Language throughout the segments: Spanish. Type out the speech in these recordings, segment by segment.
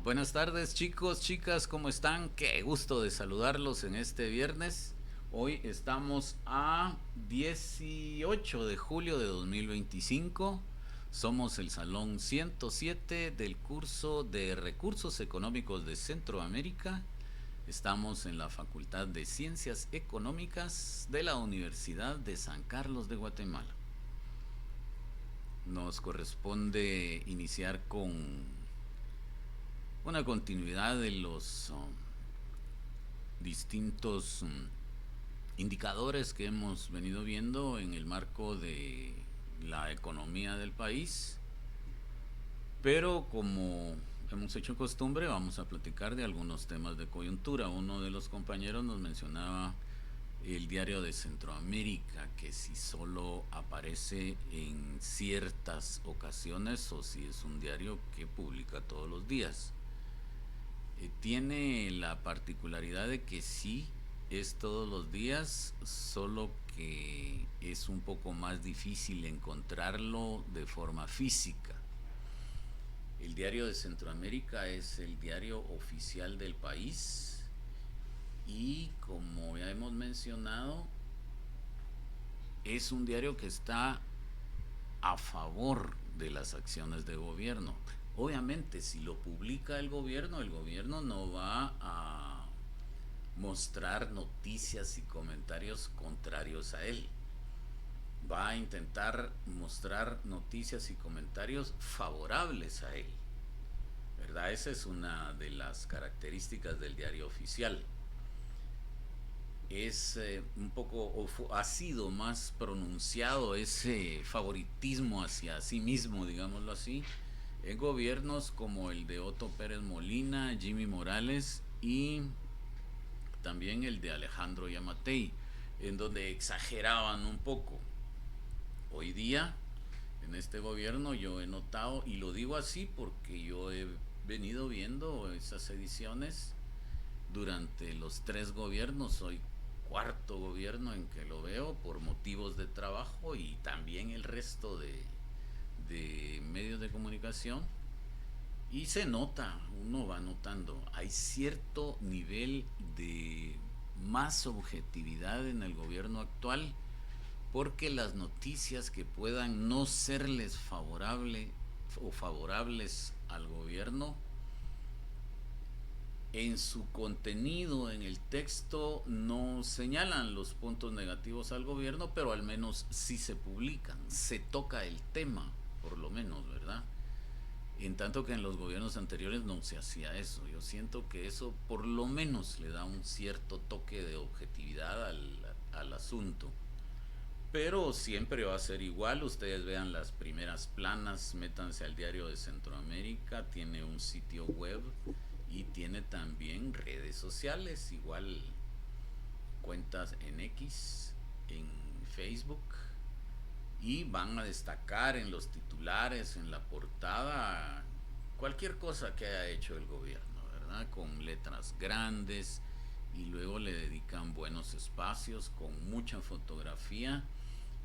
Buenas tardes chicos, chicas, ¿cómo están? Qué gusto de saludarlos en este viernes. Hoy estamos a 18 de julio de 2025. Somos el Salón 107 del curso de Recursos Económicos de Centroamérica. Estamos en la Facultad de Ciencias Económicas de la Universidad de San Carlos de Guatemala. Nos corresponde iniciar con una continuidad de los distintos indicadores que hemos venido viendo en el marco de la economía del país, pero como hemos hecho costumbre vamos a platicar de algunos temas de coyuntura. Uno de los compañeros nos mencionaba el diario de Centroamérica, que si solo aparece en ciertas ocasiones o si es un diario que publica todos los días. Tiene la particularidad de que sí es todos los días, solo que es un poco más difícil encontrarlo de forma física. El diario de Centroamérica es el diario oficial del país y, como ya hemos mencionado, es un diario que está a favor de las acciones de gobierno. Obviamente, si lo publica el gobierno no va a mostrar noticias y comentarios contrarios a él. Va a intentar mostrar noticias y comentarios favorables a él, ¿verdad? Esa es una de las características del diario oficial. Es un poco, ha sido más pronunciado ese favoritismo hacia sí mismo, digámoslo así, en gobiernos como el de Otto Pérez Molina, Jimmy Morales y también el de Alejandro Yamatei, en donde exageraban un poco. Hoy día, en este gobierno, yo he notado, y lo digo así porque yo he venido viendo esas ediciones durante los tres gobiernos. Soy cuarto gobierno en que lo veo por motivos de trabajo y también el resto de medios de comunicación. Y se nota, uno va notando, hay cierto nivel de más objetividad en el gobierno actual, porque las noticias que puedan no serles favorable o favorables al gobierno, en su contenido, en el texto, no señalan los puntos negativos al gobierno, pero al menos sí se publican, se toca el tema, por lo menos, ¿verdad? En tanto que en los gobiernos anteriores no se hacía eso. Yo siento que eso por lo menos le da un cierto toque de objetividad al asunto. Pero siempre va a ser igual. Ustedes vean las primeras planas, métanse al diario de Centroamérica, tiene un sitio web y tiene también redes sociales, igual cuentas en X, en Facebook, y van a destacar en los titulares, en la portada, cualquier cosa que haya hecho el gobierno, ¿verdad? Con letras grandes, y luego le dedican buenos espacios con mucha fotografía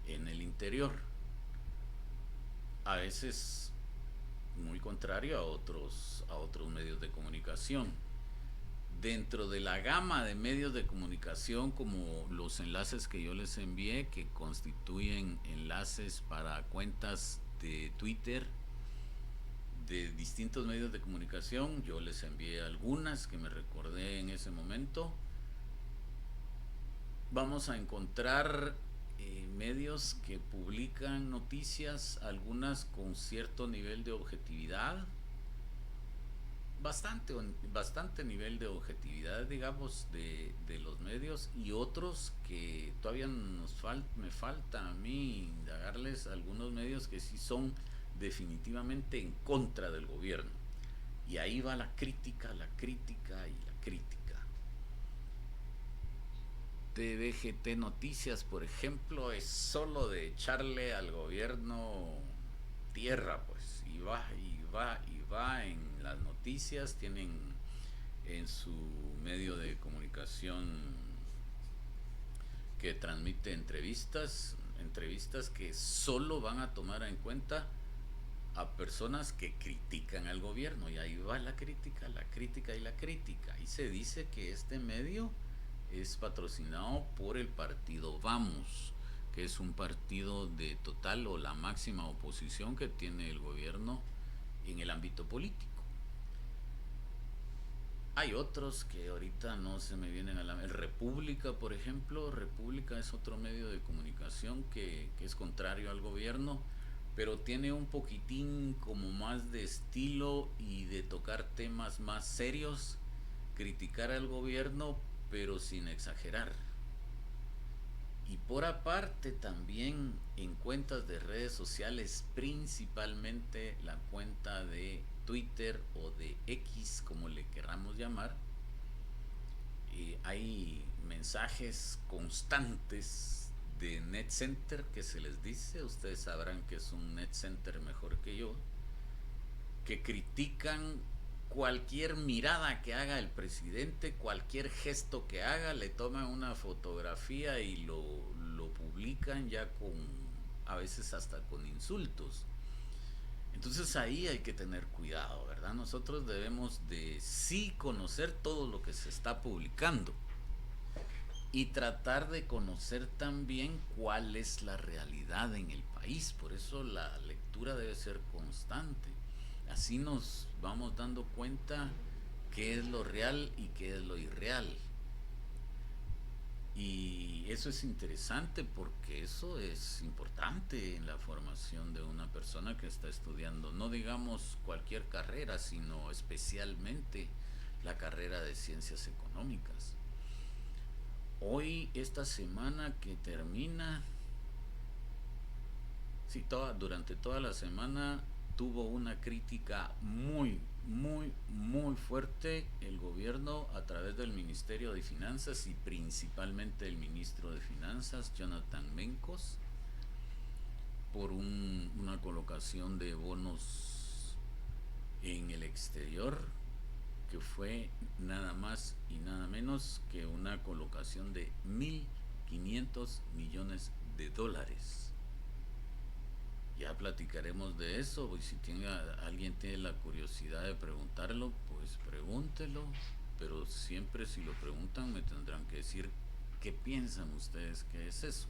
en el interior. A veces muy contrario a otros medios de comunicación. Dentro de la gama de medios de comunicación, como los enlaces que yo les envié, que constituyen enlaces para cuentas de Twitter de distintos medios de comunicación, yo les envié algunas que me recordé en ese momento. Vamos a encontrar medios que publican noticias, algunas con cierto nivel de objetividad, bastante nivel de objetividad, digamos, de los medios, y otros que todavía me falta a mí indagarles, algunos medios que sí son definitivamente en contra del gobierno. Y ahí va la crítica, la crítica y la crítica. TVGT Noticias, por ejemplo, es solo de echarle al gobierno tierra, pues, y va, y va, y va en las noticias. Tienen en su medio de comunicación que transmite entrevistas que solo van a tomar en cuenta a personas que critican al gobierno, y ahí va la crítica, la crítica y la crítica, y se dice que este medio es patrocinado por el partido Vamos, que es un partido de total o la máxima oposición que tiene el gobierno en el ámbito político. Hay otros que ahorita no se me vienen a la... El República, por ejemplo. República es otro medio de comunicación que es contrario al gobierno, pero tiene un poquitín como más de estilo y de tocar temas más serios, criticar al gobierno, pero sin exagerar. Y por aparte también en cuentas de redes sociales, principalmente la cuenta de Twitter o de X, como le queramos llamar, hay mensajes constantes de net center que se les dice, ustedes sabrán que es un net center mejor que yo, que critican cualquier mirada que haga el presidente, cualquier gesto que haga, le toman una fotografía y lo publican ya con, a veces hasta con insultos. Entonces ahí hay que tener cuidado, ¿verdad? Nosotros debemos de sí conocer todo lo que se está publicando y tratar de conocer también cuál es la realidad en el país. Por eso la lectura debe ser constante. Así nos vamos dando cuenta qué es lo real y qué es lo irreal. Y eso es interesante porque eso es importante en la formación de una persona que está estudiando, no digamos cualquier carrera, sino especialmente la carrera de ciencias económicas. Hoy, esta semana que termina, sí, durante toda la semana tuvo una crítica muy, muy, muy fuerte el gobierno a través del Ministerio de Finanzas y principalmente el ministro de Finanzas, Jonathan Mencos, por una colocación de bonos en el exterior que fue nada más y nada menos que una colocación de 1.500 millones de dólares. Ya platicaremos de eso, y si alguien tiene la curiosidad de preguntarlo, pues pregúntelo, pero siempre si lo preguntan me tendrán que decir qué piensan ustedes que es eso.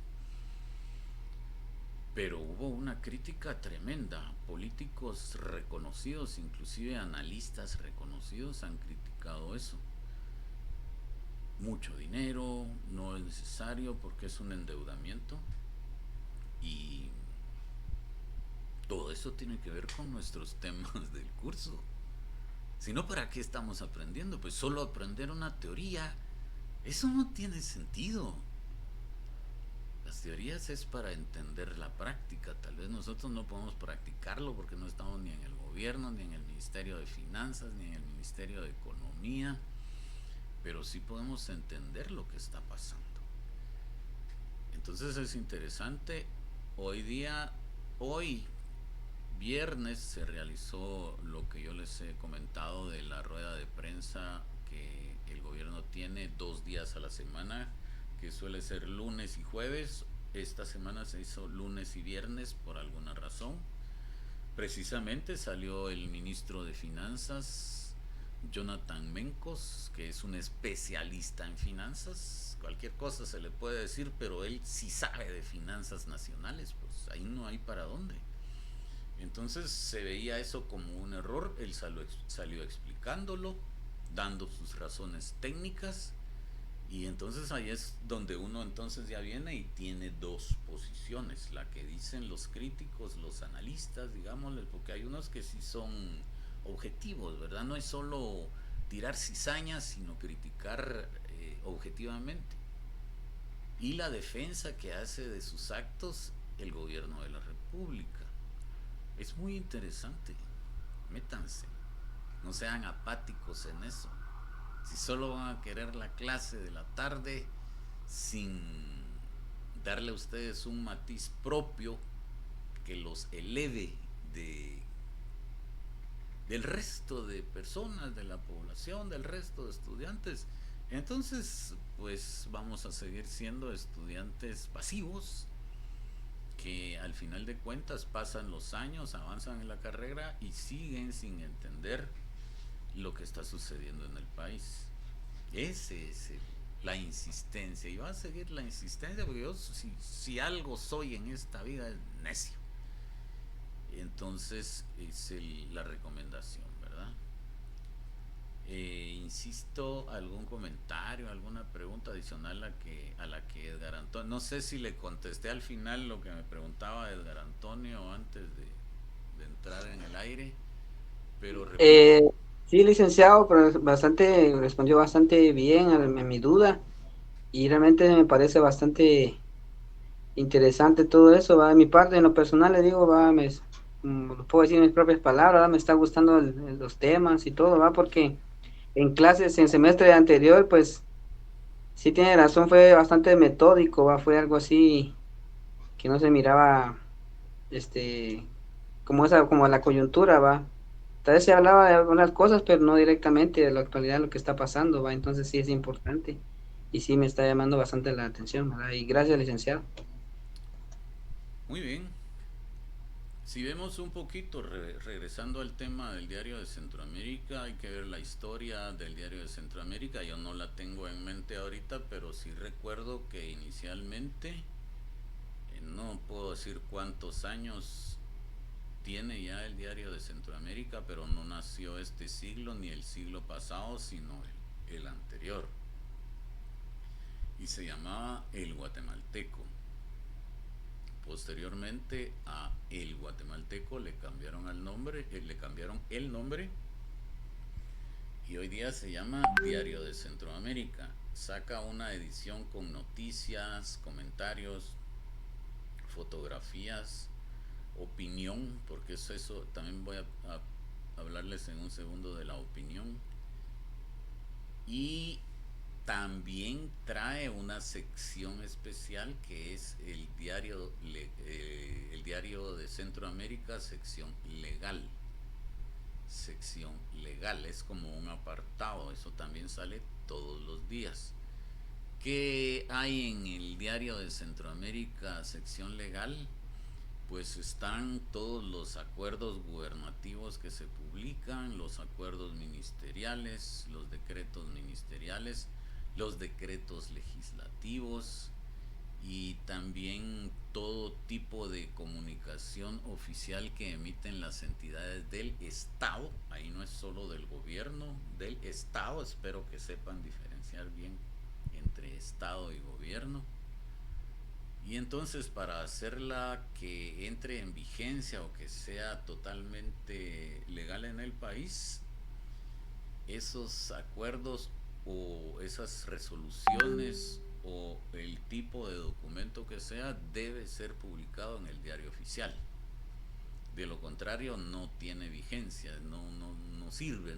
Pero hubo una crítica tremenda, políticos reconocidos, inclusive analistas reconocidos han criticado eso. Mucho dinero, no es necesario porque es un endeudamiento, y todo eso tiene que ver con nuestros temas del curso. Si no, ¿para qué estamos aprendiendo? Pues solo aprender una teoría, eso no tiene sentido. Las teorías es para entender la práctica. Tal vez nosotros no podemos practicarlo porque no estamos ni en el gobierno, ni en el Ministerio de Finanzas, ni en el Ministerio de Economía, pero sí podemos entender lo que está pasando. Entonces es interesante. Hoy viernes se realizó lo que yo les he comentado de la rueda de prensa que el gobierno tiene 2 días a la semana, que suele ser lunes y jueves. Esta semana se hizo lunes y viernes por alguna razón. Precisamente salió el ministro de Finanzas, Jonathan Mencos, que es un especialista en finanzas. Cualquier cosa se le puede decir, pero él sí sabe de finanzas nacionales, pues ahí no hay para dónde. Entonces se veía eso como un error, él salió explicándolo, dando sus razones técnicas, y entonces ahí es donde uno entonces ya viene y tiene dos posiciones, la que dicen los críticos, los analistas, digámosle, porque hay unos que sí son objetivos, ¿verdad? No es solo tirar cizañas, sino criticar objetivamente. Y la defensa que hace de sus actos el gobierno de la República. Es muy interesante. Métanse. No sean apáticos en eso. Si solo van a querer la clase de la tarde sin darle a ustedes un matiz propio que los eleve del resto de personas, de la población, del resto de estudiantes, entonces pues vamos a seguir siendo estudiantes pasivos que al final de cuentas pasan los años, avanzan en la carrera y siguen sin entender lo que está sucediendo en el país. Ese es la insistencia, y va a seguir la insistencia porque yo si algo soy en esta vida es necio. Entonces es la recomendación, ¿verdad? Insisto, algún comentario, alguna pregunta adicional a la que Edgar Antonio, no sé si le contesté al final lo que me preguntaba Edgar Antonio antes de entrar en el aire, pero repito. Eh, sí, licenciado, pero bastante, respondió bastante bien a mi duda y realmente me parece bastante interesante todo eso, va. De mi parte, en lo personal, le digo, va, lo puedo decir en mis propias palabras, ¿va? Me está gustando los temas y todo, va, porque en clases, en semestre anterior, pues sí tiene razón, fue bastante metódico, va, fue algo así que no se miraba, este, como la coyuntura, va. Tal vez se hablaba de algunas cosas, pero no directamente de la actualidad, lo que está pasando, va. Entonces sí es importante y sí me está llamando bastante la atención, ¿verdad? Y gracias, licenciado. Muy bien. Si vemos un poquito, regresando al tema del Diario de Centroamérica, hay que ver la historia del Diario de Centroamérica. Yo no la tengo en mente ahorita, pero sí recuerdo que inicialmente, no puedo decir cuántos años tiene ya el Diario de Centroamérica, pero no nació este siglo ni el siglo pasado, sino el anterior. Y se llamaba El Guatemalteco. Posteriormente a El Guatemalteco le cambiaron el nombre y hoy día se llama Diario de Centroamérica. Saca una edición con noticias, comentarios, fotografías, opinión, porque es eso, también voy a hablarles en un segundo de la opinión. Y también trae una sección especial que es el diario de Centroamérica, sección legal, es como un apartado, eso también sale todos los días. ¿Qué hay en el diario de Centroamérica, sección legal? Pues están todos los acuerdos gubernativos que se publican, los acuerdos ministeriales, los decretos ministeriales, los decretos legislativos y también todo tipo de comunicación oficial que emiten las entidades del Estado. Ahí no es solo del gobierno, del Estado. Espero que sepan diferenciar bien entre Estado y gobierno. Y entonces para hacerla que entre en vigencia o que sea totalmente legal en el país, esos acuerdos o esas resoluciones o el tipo de documento que sea debe ser publicado en el diario oficial. De lo contrario no tiene vigencia, no sirve,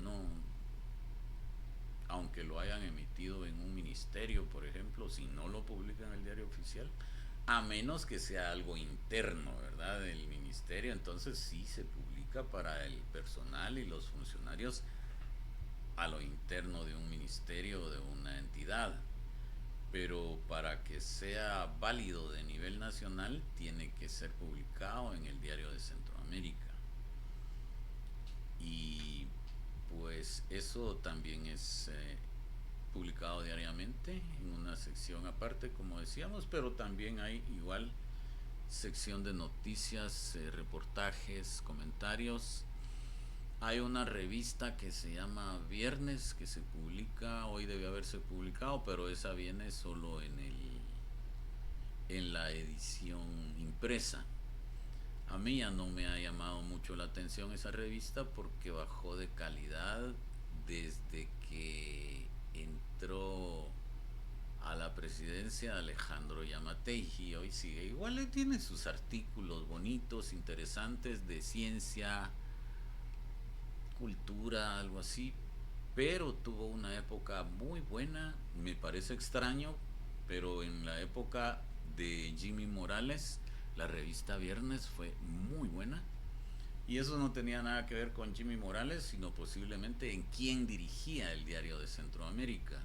aunque lo hayan emitido en un ministerio, por ejemplo, si no lo publican en el diario oficial, a menos que sea algo interno, ¿verdad? Del ministerio, entonces sí se publica para el personal y los funcionarios a lo interno de un ministerio o de una entidad. Pero para que sea válido de nivel nacional, tiene que ser publicado en el Diario de Centroamérica. Y pues eso también es publicado diariamente en una sección aparte, como decíamos, pero también hay igual sección de noticias, reportajes, comentarios. Hay una revista que se llama Viernes que se publica, hoy debe haberse publicado, pero esa viene solo en la edición impresa. A mí ya no me ha llamado mucho la atención esa revista porque bajó de calidad desde que entró a la presidencia Alejandro Yamatei. Hoy sigue igual, le tiene sus artículos bonitos, interesantes de ciencia, cultura, algo así, pero tuvo una época muy buena. Me parece extraño, pero en la época de Jimmy Morales la revista Viernes fue muy buena. Y eso no tenía nada que ver con Jimmy Morales, sino posiblemente en quién dirigía el Diario de Centroamérica.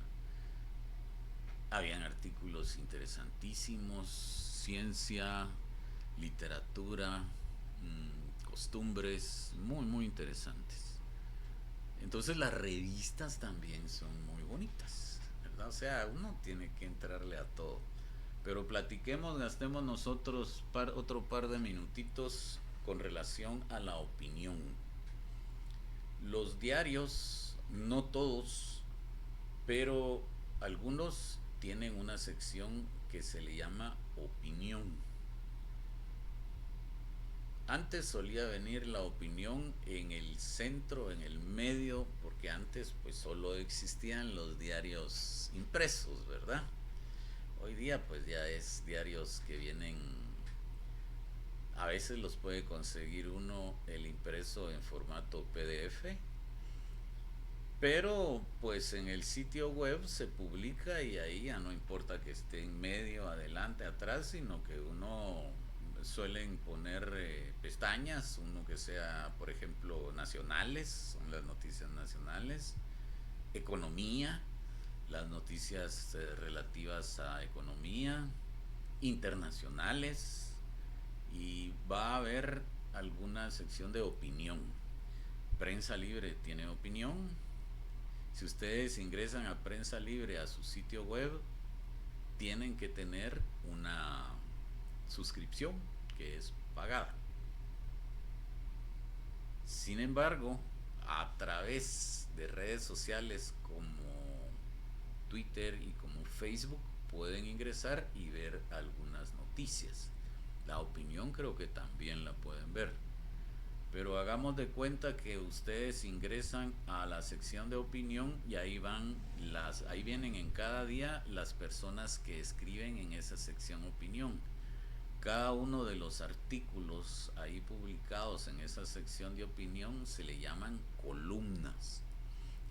Habían artículos interesantísimos, ciencia, literatura, costumbres muy, muy interesantes. Entonces las revistas también son muy bonitas, ¿verdad? O sea, uno tiene que entrarle a todo. Pero platiquemos, gastemos nosotros otro par de minutitos con relación a la opinión. Los diarios, no todos, pero algunos tienen una sección que se le llama opinión. Antes solía venir la opinión en el centro, en el medio, porque antes pues solo existían los diarios impresos, ¿verdad? Hoy día pues ya es diarios que vienen, a veces los puede conseguir uno el impreso en formato PDF, pero pues en el sitio web se publica y ahí ya no importa que esté en medio, adelante, atrás, sino que uno suelen poner pestañas, uno que sea, por ejemplo, nacionales, son las noticias nacionales, economía, las noticias relativas a economía, internacionales, y va a haber alguna sección de opinión. Prensa Libre tiene opinión. Si ustedes ingresan a Prensa Libre a su sitio web, tienen que tener una suscripción que es pagada. Sin embargo, a través de redes sociales como Twitter y como Facebook pueden ingresar y ver algunas noticias. La opinión creo que también la pueden ver. Pero hagamos de cuenta que ustedes ingresan a la sección de opinión y ahí vienen en cada día las personas que escriben en esa sección opinión. Cada uno de los artículos ahí publicados en esa sección de opinión se le llaman columnas.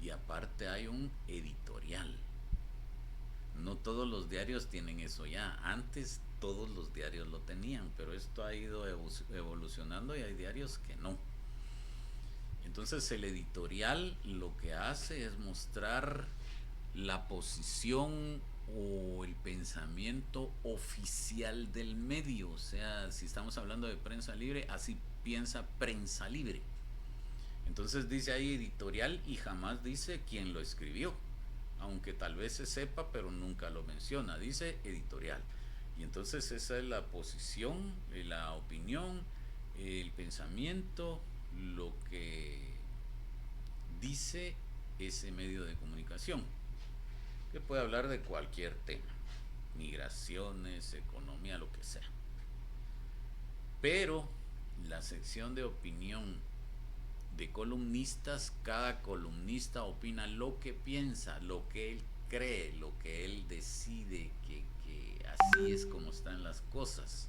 Y aparte hay un editorial. No todos los diarios tienen eso ya. Antes todos los diarios lo tenían, pero esto ha ido evolucionando y hay diarios que no. Entonces el editorial lo que hace es mostrar la posición o el pensamiento oficial del medio. O sea, si estamos hablando de Prensa Libre, así piensa Prensa Libre. Entonces dice ahí editorial y jamás dice quién lo escribió, aunque tal vez se sepa, pero nunca lo menciona. Dice editorial. Y entonces esa es la posición, la opinión, el pensamiento, lo que dice ese medio de comunicación, que puede hablar de cualquier tema, migraciones, economía, lo que sea. Pero la sección de opinión de columnistas, cada columnista opina lo que piensa, lo que él cree, lo que él decide, que así es como están las cosas.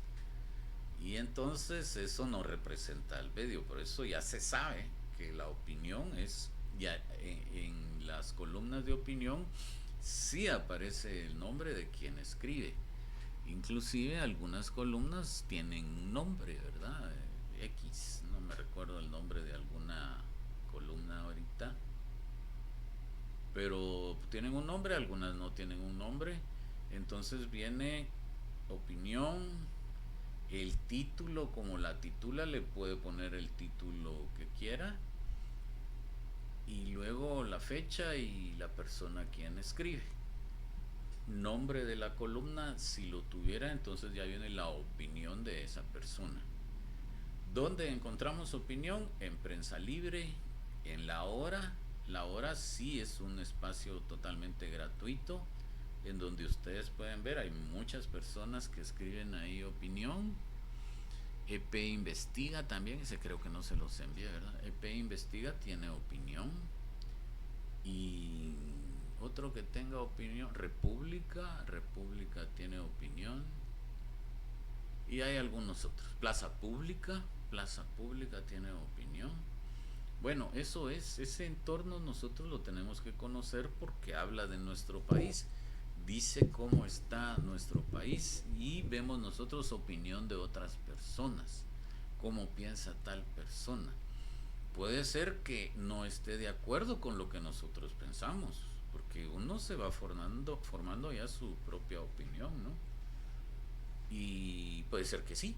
Y entonces eso no representa al medio, por eso ya se sabe que la opinión es, ya en las columnas de opinión sí aparece el nombre de quien escribe. Inclusive algunas columnas tienen un nombre, ¿verdad? X, no me recuerdo el nombre de alguna columna ahorita, pero tienen un nombre, algunas no tienen un nombre. Entonces viene opinión, el título, como la titula, le puede poner el título que quiera, y luego la fecha y la persona quien escribe. Nombre de la columna, si lo tuviera, entonces ya viene la opinión de esa persona. ¿Dónde encontramos opinión? En Prensa Libre, en La Hora. La Hora sí es un espacio totalmente gratuito, en donde ustedes pueden ver, hay muchas personas que escriben ahí opinión. EP Investiga también, ese creo que no se los envía, ¿verdad? EP Investiga tiene opinión. Y otro que tenga opinión, República tiene opinión. Y hay algunos otros. Plaza Pública tiene opinión. Bueno, eso es, ese entorno nosotros lo tenemos que conocer porque habla de nuestro país, dice cómo está nuestro país y vemos nosotros opinión de otras personas, cómo piensa tal persona. Puede ser que no esté de acuerdo con lo que nosotros pensamos, porque uno se va formando ya su propia opinión, ¿no? Y puede ser que sí,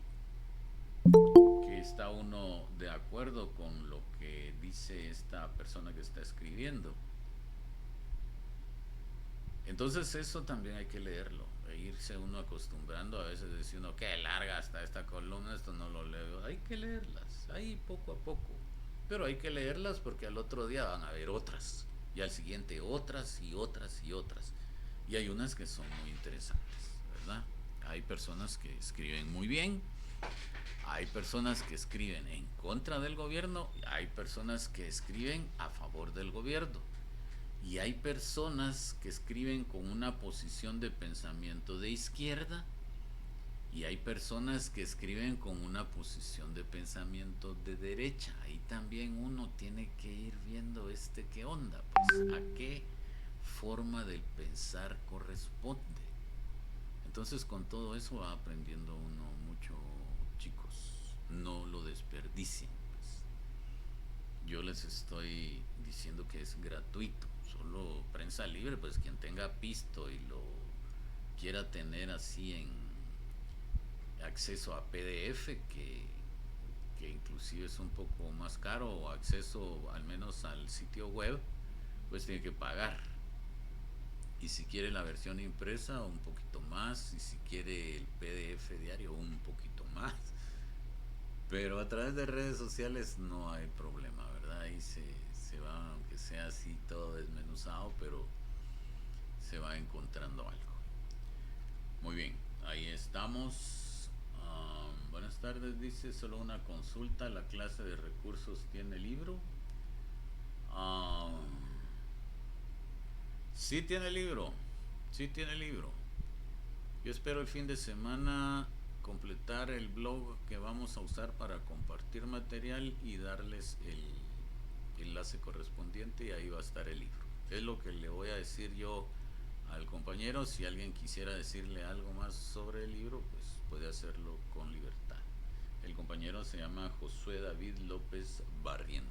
está uno de acuerdo con lo que dice esta persona que está escribiendo. Entonces eso también hay que leerlo, e irse uno acostumbrando. A veces dice uno, qué larga está esta columna, esto no lo leo. Hay que leerlas, ahí poco a poco. Pero hay que leerlas porque al otro día van a haber otras, y al siguiente otras y otras y otras. Y hay unas que son muy interesantes, ¿verdad? Hay personas que escriben muy bien, hay personas que escriben en contra del gobierno, hay personas que escriben a favor del gobierno. Y hay personas que escriben con una posición de pensamiento de izquierda y hay personas que escriben con una posición de pensamiento de derecha. Ahí también uno tiene que ir viendo qué onda, pues a qué forma del pensar corresponde. Entonces con todo eso va aprendiendo uno mucho, chicos. No lo desperdicien. Pues. Yo les estoy diciendo que es gratuito. Solo prensa libre, pues quien tenga pisto y lo quiera tener así en acceso a PDF, que inclusive es un poco más caro, o acceso al menos al sitio web, pues tiene que pagar. Y si quiere la versión impresa, un poquito más. Y si quiere el PDF diario, un poquito más. Pero a través de redes sociales no hay problema, ¿verdad? Ahí se va, aunque sea así todo desmenuzado, pero se va encontrando algo. Muy bien, ahí estamos. Buenas tardes, dice, solo una consulta, ¿la clase de recursos tiene libro? Um, sí tiene libro, sí tiene libro. Yo espero el fin de semana completar el blog que vamos a usar para compartir material y darles el enlace correspondiente, y ahí va a estar el libro. Es lo que le voy a decir yo al compañero. Si alguien quisiera decirle algo más sobre el libro, pues puede hacerlo con libertad. El compañero se llama Josué David López Barrientos.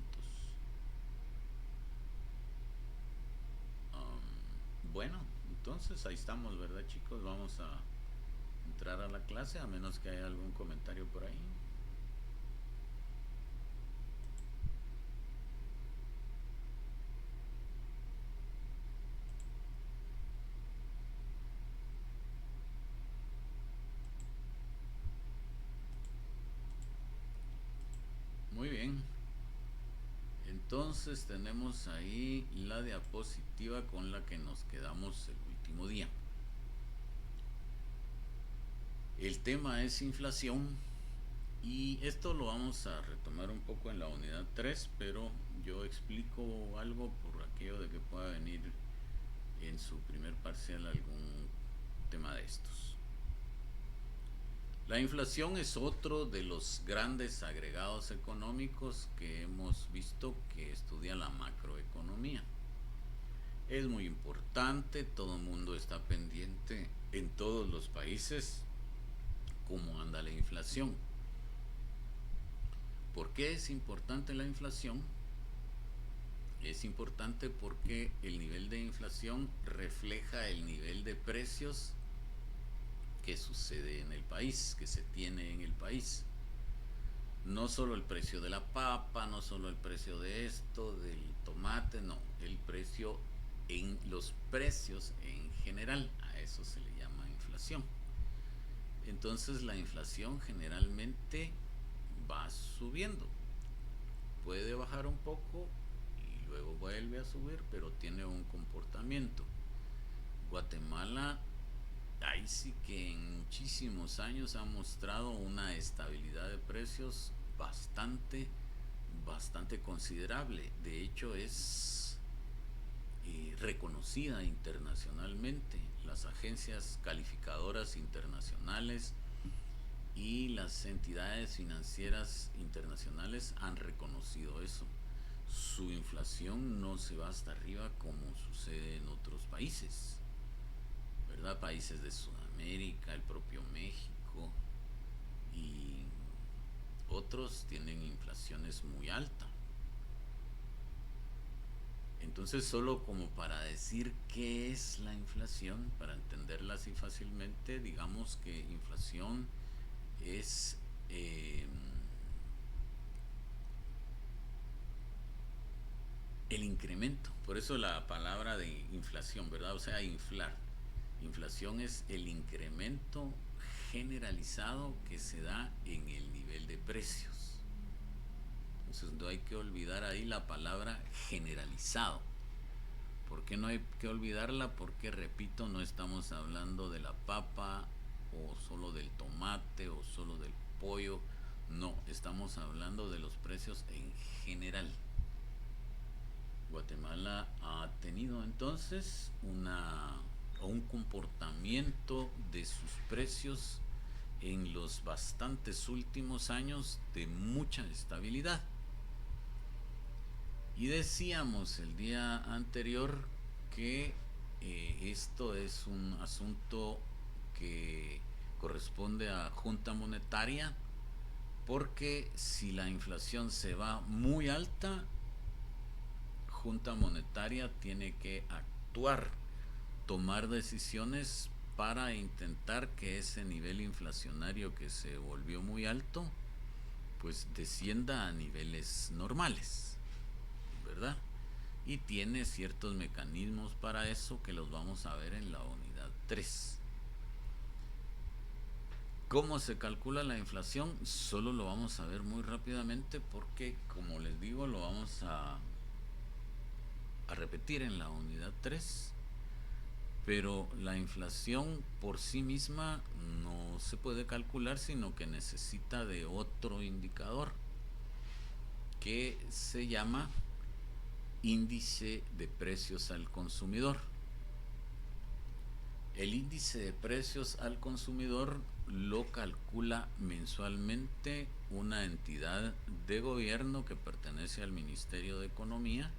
Bueno, entonces ahí estamos, ¿verdad, chicos? Vamos a entrar a la clase, a menos que haya algún comentario por ahí. Muy bien. Entonces tenemos ahí la diapositiva con la que nos quedamos el último día. El tema es inflación, y esto lo vamos a retomar un poco en la unidad 3, pero yo explico algo por aquello de que pueda venir en su primer parcial algún tema de estos. La inflación es otro de los grandes agregados económicos que hemos visto que estudia la macroeconomía. Es muy importante, todo el mundo está pendiente en todos los países cómo anda la inflación. ¿Por qué es importante la inflación? Es importante porque el nivel de inflación refleja el nivel de precios que sucede en el país, que se tiene en el país. No solo el precio de la papa, no solo el precio de esto, del tomate, no, el precio los precios en general, a eso se le llama inflación. Entonces la inflación generalmente va subiendo, puede bajar un poco y luego vuelve a subir, pero tiene un comportamiento. Guatemala ahí sí que en muchísimos años ha mostrado una estabilidad de precios bastante considerable. De hecho es reconocida internacionalmente. Las agencias calificadoras internacionales y las entidades financieras internacionales han reconocido eso. Su inflación no se va hasta arriba como sucede en otros países, ¿verdad? Países de Sudamérica, el propio México y otros tienen inflaciones muy altas. Entonces, solo como para decir qué es la inflación, para entenderla así fácilmente, digamos que inflación es El incremento, por eso la palabra de inflación, ¿verdad? O sea, inflar. Inflación es el incremento generalizado que se da en el nivel de precios. Entonces no hay que olvidar ahí la palabra generalizado. ¿Por qué no hay que olvidarla? Porque, repito, no estamos hablando de la papa o solo del tomate o solo del pollo. No, estamos hablando de los precios en general. Guatemala ha tenido entonces un comportamiento de sus precios en los bastantes últimos años de mucha estabilidad. Y decíamos el día anterior que esto es un asunto que corresponde a Junta Monetaria, porque si la inflación se va muy alta, Junta Monetaria tiene que actuar, tomar decisiones para intentar que ese nivel inflacionario que se volvió muy alto, pues descienda a niveles normales, ¿verdad? Y tiene ciertos mecanismos para eso que los vamos a ver en la unidad 3. ¿Cómo se calcula la inflación? Solo lo vamos a ver muy rápidamente porque, como les digo, lo vamos a repetir en la unidad 3. Pero la inflación por sí misma no se puede calcular, sino que necesita de otro indicador que se llama índice de precios al consumidor. El índice de precios al consumidor lo calcula mensualmente una entidad de gobierno que pertenece al Ministerio de Economía,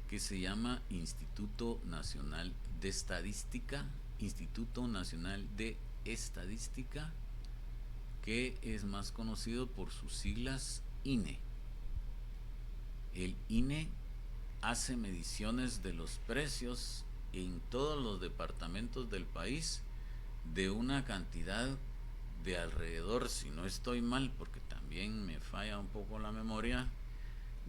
que se llama Instituto Nacional de Estadística, Instituto Nacional de Estadística, que es más conocido por sus siglas INE. El INE hace mediciones de los precios en todos los departamentos del país de una cantidad de alrededor, si no estoy mal, porque también me falla un poco la memoria,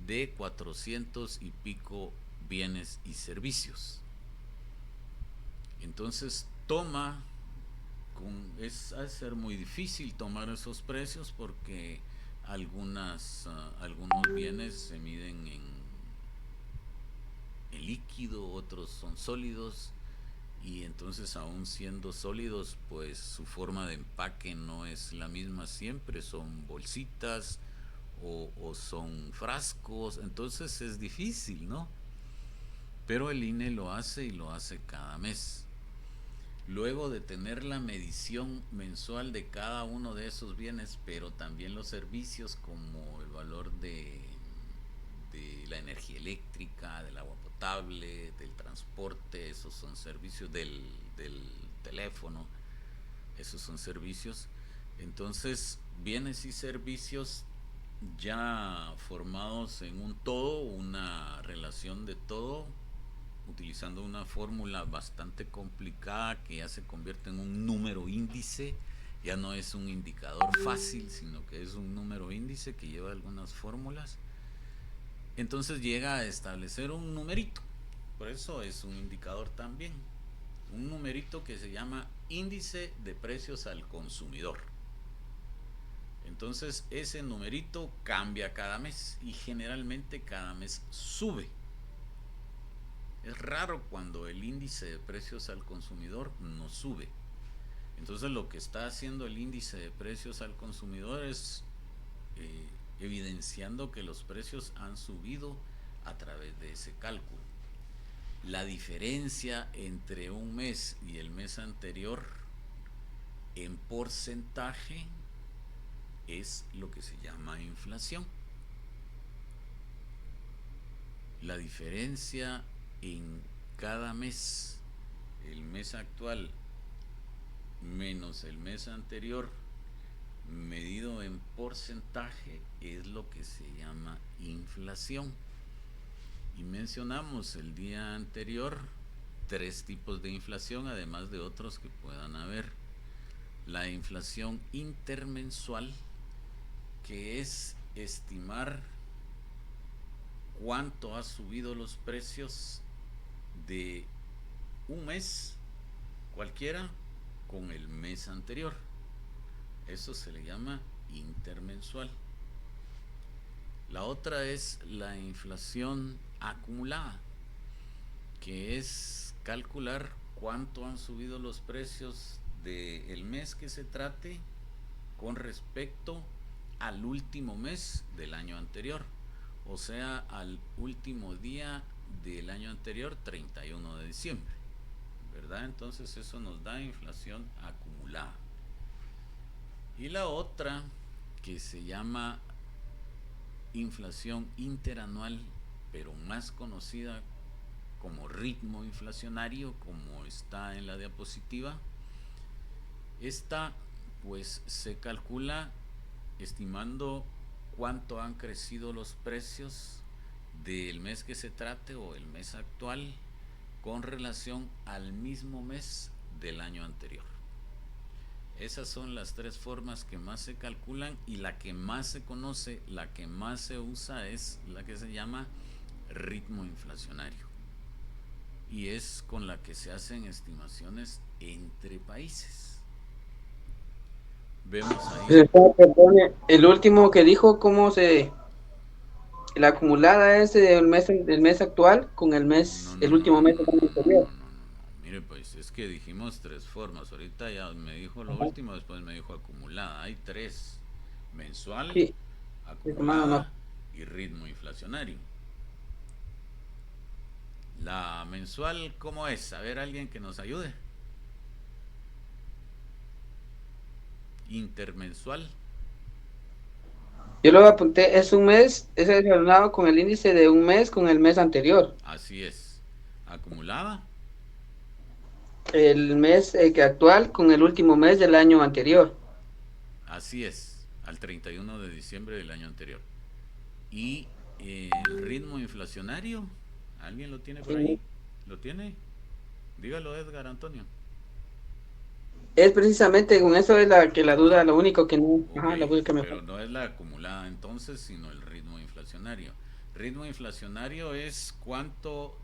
de 400 y pico bienes y servicios. Entonces es a ser muy difícil tomar esos precios porque algunos bienes se miden en líquido, otros son sólidos, y entonces, aún siendo sólidos, pues su forma de empaque no es la misma siempre, son bolsitas o son frascos, entonces es difícil, ¿no? Pero el INE lo hace, y lo hace cada mes. Luego de tener la medición mensual de cada uno de esos bienes, pero también los servicios como el valor de la energía eléctrica, del agua potable, del transporte, esos son servicios del teléfono, esos son servicios. Entonces, bienes y servicios ya formados en un todo, una relación de todo, utilizando una fórmula bastante complicada que ya se convierte en un número índice. Ya no es un indicador fácil, sino que es un número índice que lleva algunas fórmulas. Entonces llega a establecer un numerito, por eso es un indicador también, un numerito que se llama índice de precios al consumidor. Entonces ese numerito cambia cada mes y generalmente cada mes sube. Es raro cuando el índice de precios al consumidor no sube. Entonces lo que está haciendo el índice de precios al consumidor es evidenciando que los precios han subido a través de ese cálculo. La diferencia entre un mes y el mes anterior en porcentaje es lo que se llama inflación. La diferencia en cada mes, el mes actual menos el mes anterior, medido en porcentaje, es lo que se llama inflación. Y mencionamos el día anterior 3 tipos de inflación, además de otros que puedan haber. La inflación intermensual, que es estimar cuánto ha subido los precios de un mes cualquiera con el mes anterior. Eso se le llama intermensual. La otra es la inflación acumulada, que es calcular cuánto han subido los precios del mes que se trate con respecto al último mes del año anterior, o sea, al último día del año anterior, 31 de diciembre, ¿verdad? Entonces eso nos da inflación acumulada. Y la otra, que se llama inflación interanual, pero más conocida como ritmo inflacionario, como está en la diapositiva. Esta pues se calcula estimando cuánto han crecido los precios del mes que se trate o el mes actual con relación al mismo mes del año anterior. Esas son las tres formas que más se calculan, y la que más se conoce, la que más se usa, es la que se llama ritmo inflacionario, y es con la que se hacen estimaciones entre países. Vemos ahí. Perdone, el último que dijo, la acumulada es el mes actual con No, el no, no, último no, mes no, del no, año no, no, anterior. no, no, no. Mire, pues es que dijimos tres formas. Ahorita ya me dijo lo Ajá. último, después me dijo acumulada. Hay tres: mensual, Sí, tomando acumulada nota. y ritmo inflacionario. La mensual, ¿cómo es? A ver, alguien que nos ayude. Intermensual. Yo lo apunté, es un mes, es relacionado con el índice de un mes con el mes anterior. Así es. Acumulada. El mes que actual con el último mes del año anterior. Así es. Al 31 de diciembre del año anterior. Y el ritmo inflacionario. ¿Alguien lo tiene por ahí? ¿Lo tiene? Dígalo, Edgar Antonio. Es precisamente con eso es la duda, lo único que no, Ok, ajá, la duda que me pero falta. no es la acumulada entonces, sino el ritmo inflacionario. Ritmo inflacionario es cuánto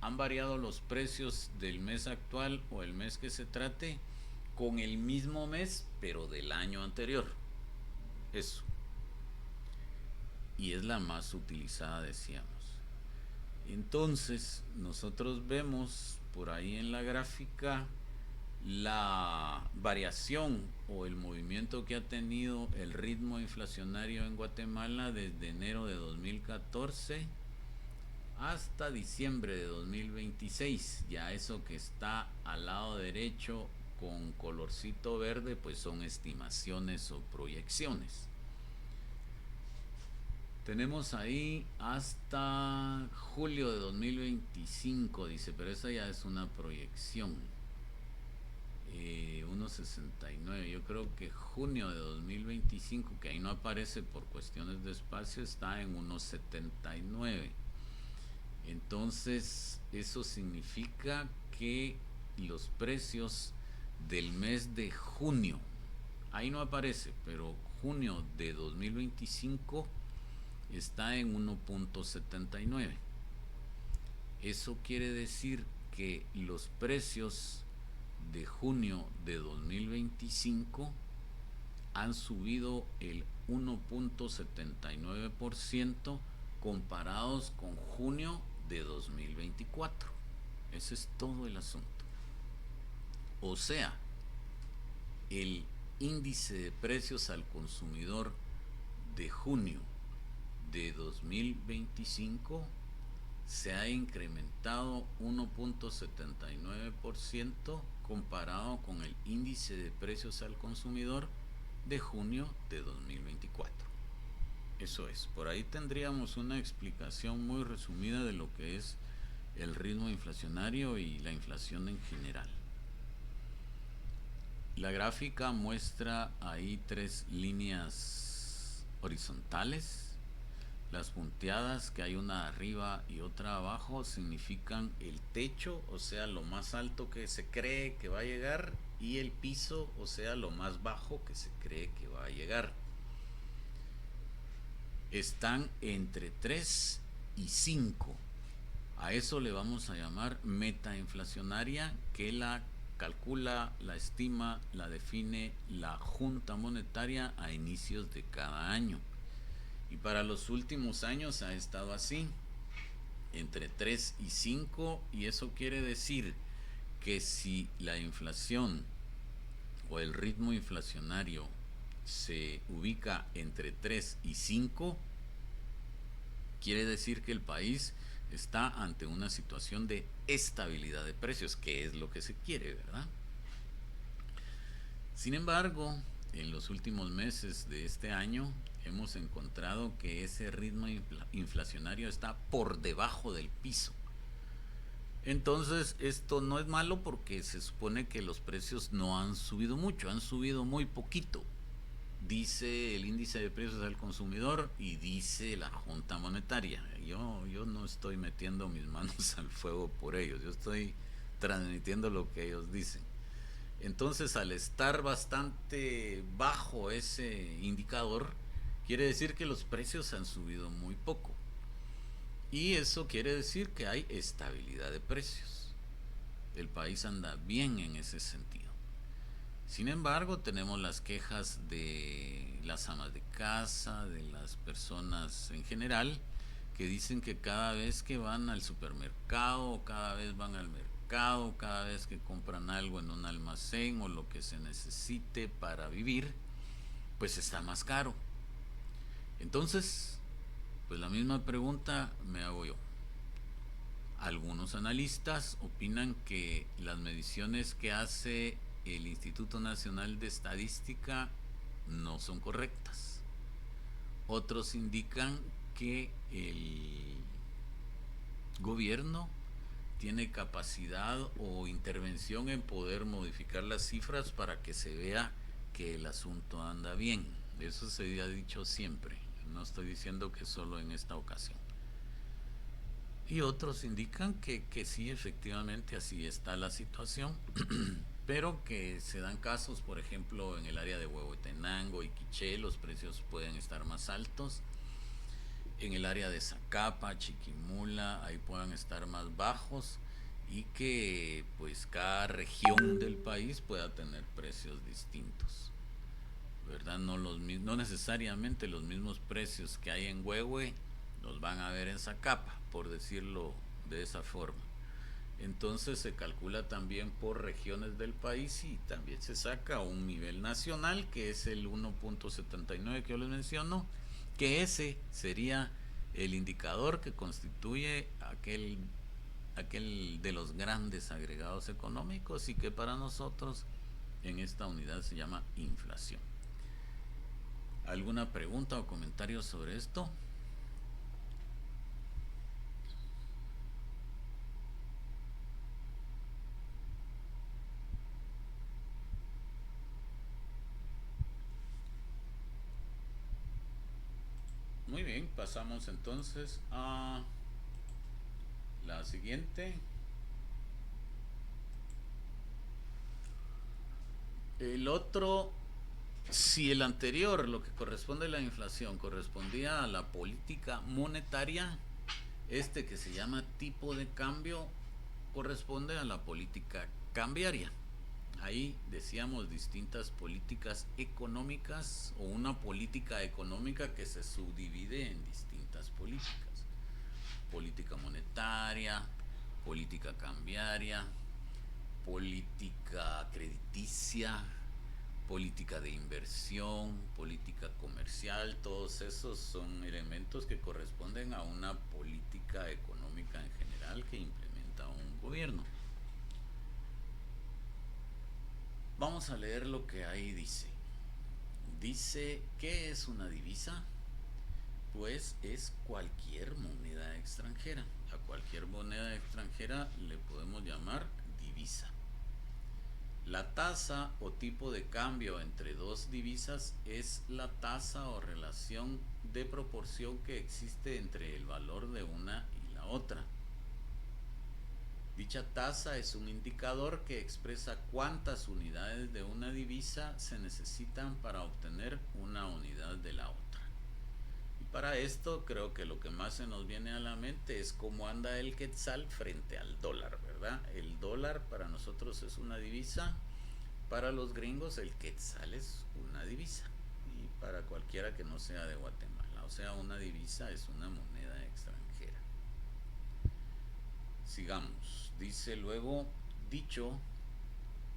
han variado los precios del mes actual o el mes que se trate con el mismo mes, pero del año anterior. Eso. Y es la más utilizada, decíamos. Entonces, nosotros vemos por ahí en la gráfica la variación o el movimiento que ha tenido el ritmo inflacionario en Guatemala desde enero de 2014 hasta diciembre de 2026. Ya eso que está al lado derecho con colorcito verde, pues son estimaciones o proyecciones. Tenemos ahí hasta julio de 2025, dice, pero esa ya es una proyección. 1.69, yo creo que junio de 2025, que ahí no aparece por cuestiones de espacio, está en 1.79. Entonces eso significa que los precios del mes de junio, ahí no aparece, pero junio de 2025 está en 1.79. Eso quiere decir que los precios de junio de 2025 han subido el 1.79% comparados con junio de 2024. Ese es todo el asunto. O sea, el índice de precios al consumidor de junio de 2025 se ha incrementado 1.79% comparado con el índice de precios al consumidor de junio de 2024. Eso es, por ahí tendríamos una explicación muy resumida de lo que es el ritmo inflacionario y la inflación en general. La gráfica muestra ahí tres líneas horizontales. Las punteadas, que hay una arriba y otra abajo, significan el techo, o sea, lo más alto que se cree que va a llegar, y el piso, o sea, lo más bajo que se cree que va a llegar. Están entre 3 y 5. A eso le vamos a llamar meta inflacionaria, que la calcula, la estima, la define la Junta Monetaria a inicios de cada año. Y para los últimos años ha estado así, entre 3 y 5, y eso quiere decir que si la inflación o el ritmo inflacionario se ubica entre 3 y 5, quiere decir que el país está ante una situación de estabilidad de precios, que es lo que se quiere, ¿verdad? Sin embargo, en los últimos meses de este año hemos encontrado que ese ritmo inflacionario está por debajo del piso. Entonces, esto no es malo porque se supone que los precios no han subido mucho, han subido muy poquito. Dice el índice de precios al consumidor y dice la Junta Monetaria. Yo no estoy metiendo mis manos al fuego por ellos, yo estoy transmitiendo lo que ellos dicen. Entonces, al estar bastante bajo ese indicador, quiere decir que los precios han subido muy poco. Y eso quiere decir que hay estabilidad de precios. El país anda bien en ese sentido. Sin embargo, tenemos las quejas de las amas de casa, de las personas en general, que dicen que cada vez que van al supermercado, cada vez van al mercado, cada vez que compran algo en un almacén o lo que se necesite para vivir, pues está más caro. Entonces, pues la misma pregunta me hago yo. Algunos analistas opinan que las mediciones que hace el Instituto Nacional de Estadística no son correctas. Otros indican que el gobierno tiene capacidad o intervención en poder modificar las cifras para que se vea que el asunto anda bien. Eso se ha dicho siempre. No estoy diciendo que solo en esta ocasión. Y otros indican que sí, efectivamente así está la situación, pero que se dan casos, por ejemplo, en el área de Huehuetenango y Quiché, los precios pueden estar más altos. En el área de Zacapa, Chiquimula, ahí puedan estar más bajos y que pues cada región del país pueda tener precios distintos, ¿verdad? No necesariamente los mismos precios que hay en Huehue los van a ver en Zacapa, por decirlo de esa forma. Entonces se calcula también por regiones del país y también se saca un nivel nacional que es el 1.79 que yo les menciono, que ese sería el indicador que constituye aquel de los grandes agregados económicos y que para nosotros en esta unidad se llama inflación. ¿Alguna pregunta o comentario sobre esto? Muy bien, pasamos entonces a la siguiente. El otro, si el anterior, lo que corresponde a la inflación, correspondía a la política monetaria, este que se llama tipo de cambio corresponde a la política cambiaria. Ahí decíamos distintas políticas económicas o una política económica que se subdivide en distintas políticas. Política monetaria, política cambiaria, política crediticia, política de inversión, política comercial, todos esos son elementos que corresponden a una política económica en general que implementa un gobierno. Vamos a leer lo que ahí dice. Dice, ¿qué es una divisa? Pues es cualquier moneda extranjera. A cualquier moneda extranjera le podemos llamar divisa. La tasa o tipo de cambio entre dos divisas es la tasa o relación de proporción que existe entre el valor de una y la otra. Dicha tasa es un indicador que expresa cuántas unidades de una divisa se necesitan para obtener una unidad de la otra. Y para esto creo que lo que más se nos viene a la mente es cómo anda el quetzal frente al dólar, ¿verdad? El dólar para nosotros es una divisa, para los gringos el quetzal es una divisa, y para cualquiera que no sea de Guatemala, o sea, una divisa es una moneda extranjera. Sigamos, dice luego, dicho,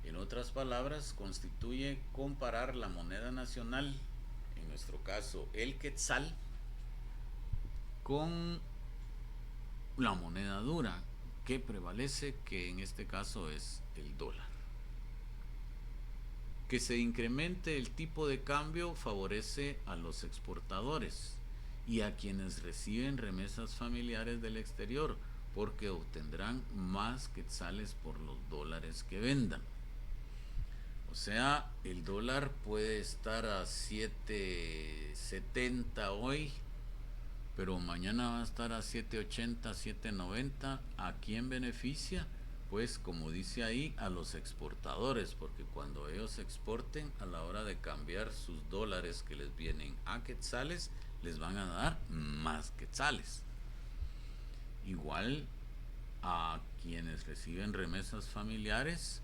en otras palabras, constituye comparar la moneda nacional, en nuestro caso el quetzal, con la moneda dura que prevalece, que en este caso es el dólar. Que se incremente el tipo de cambio favorece a los exportadores y a quienes reciben remesas familiares del exterior, porque obtendrán más quetzales por los dólares que vendan. O sea, el dólar puede estar a 7.70 hoy, pero mañana va a estar a 7.80, 7.90. ¿A quién beneficia? Pues como dice ahí, a los exportadores, porque cuando ellos exporten, a la hora de cambiar sus dólares que les vienen a quetzales, les van a dar más quetzales. Igual a quienes reciben remesas familiares,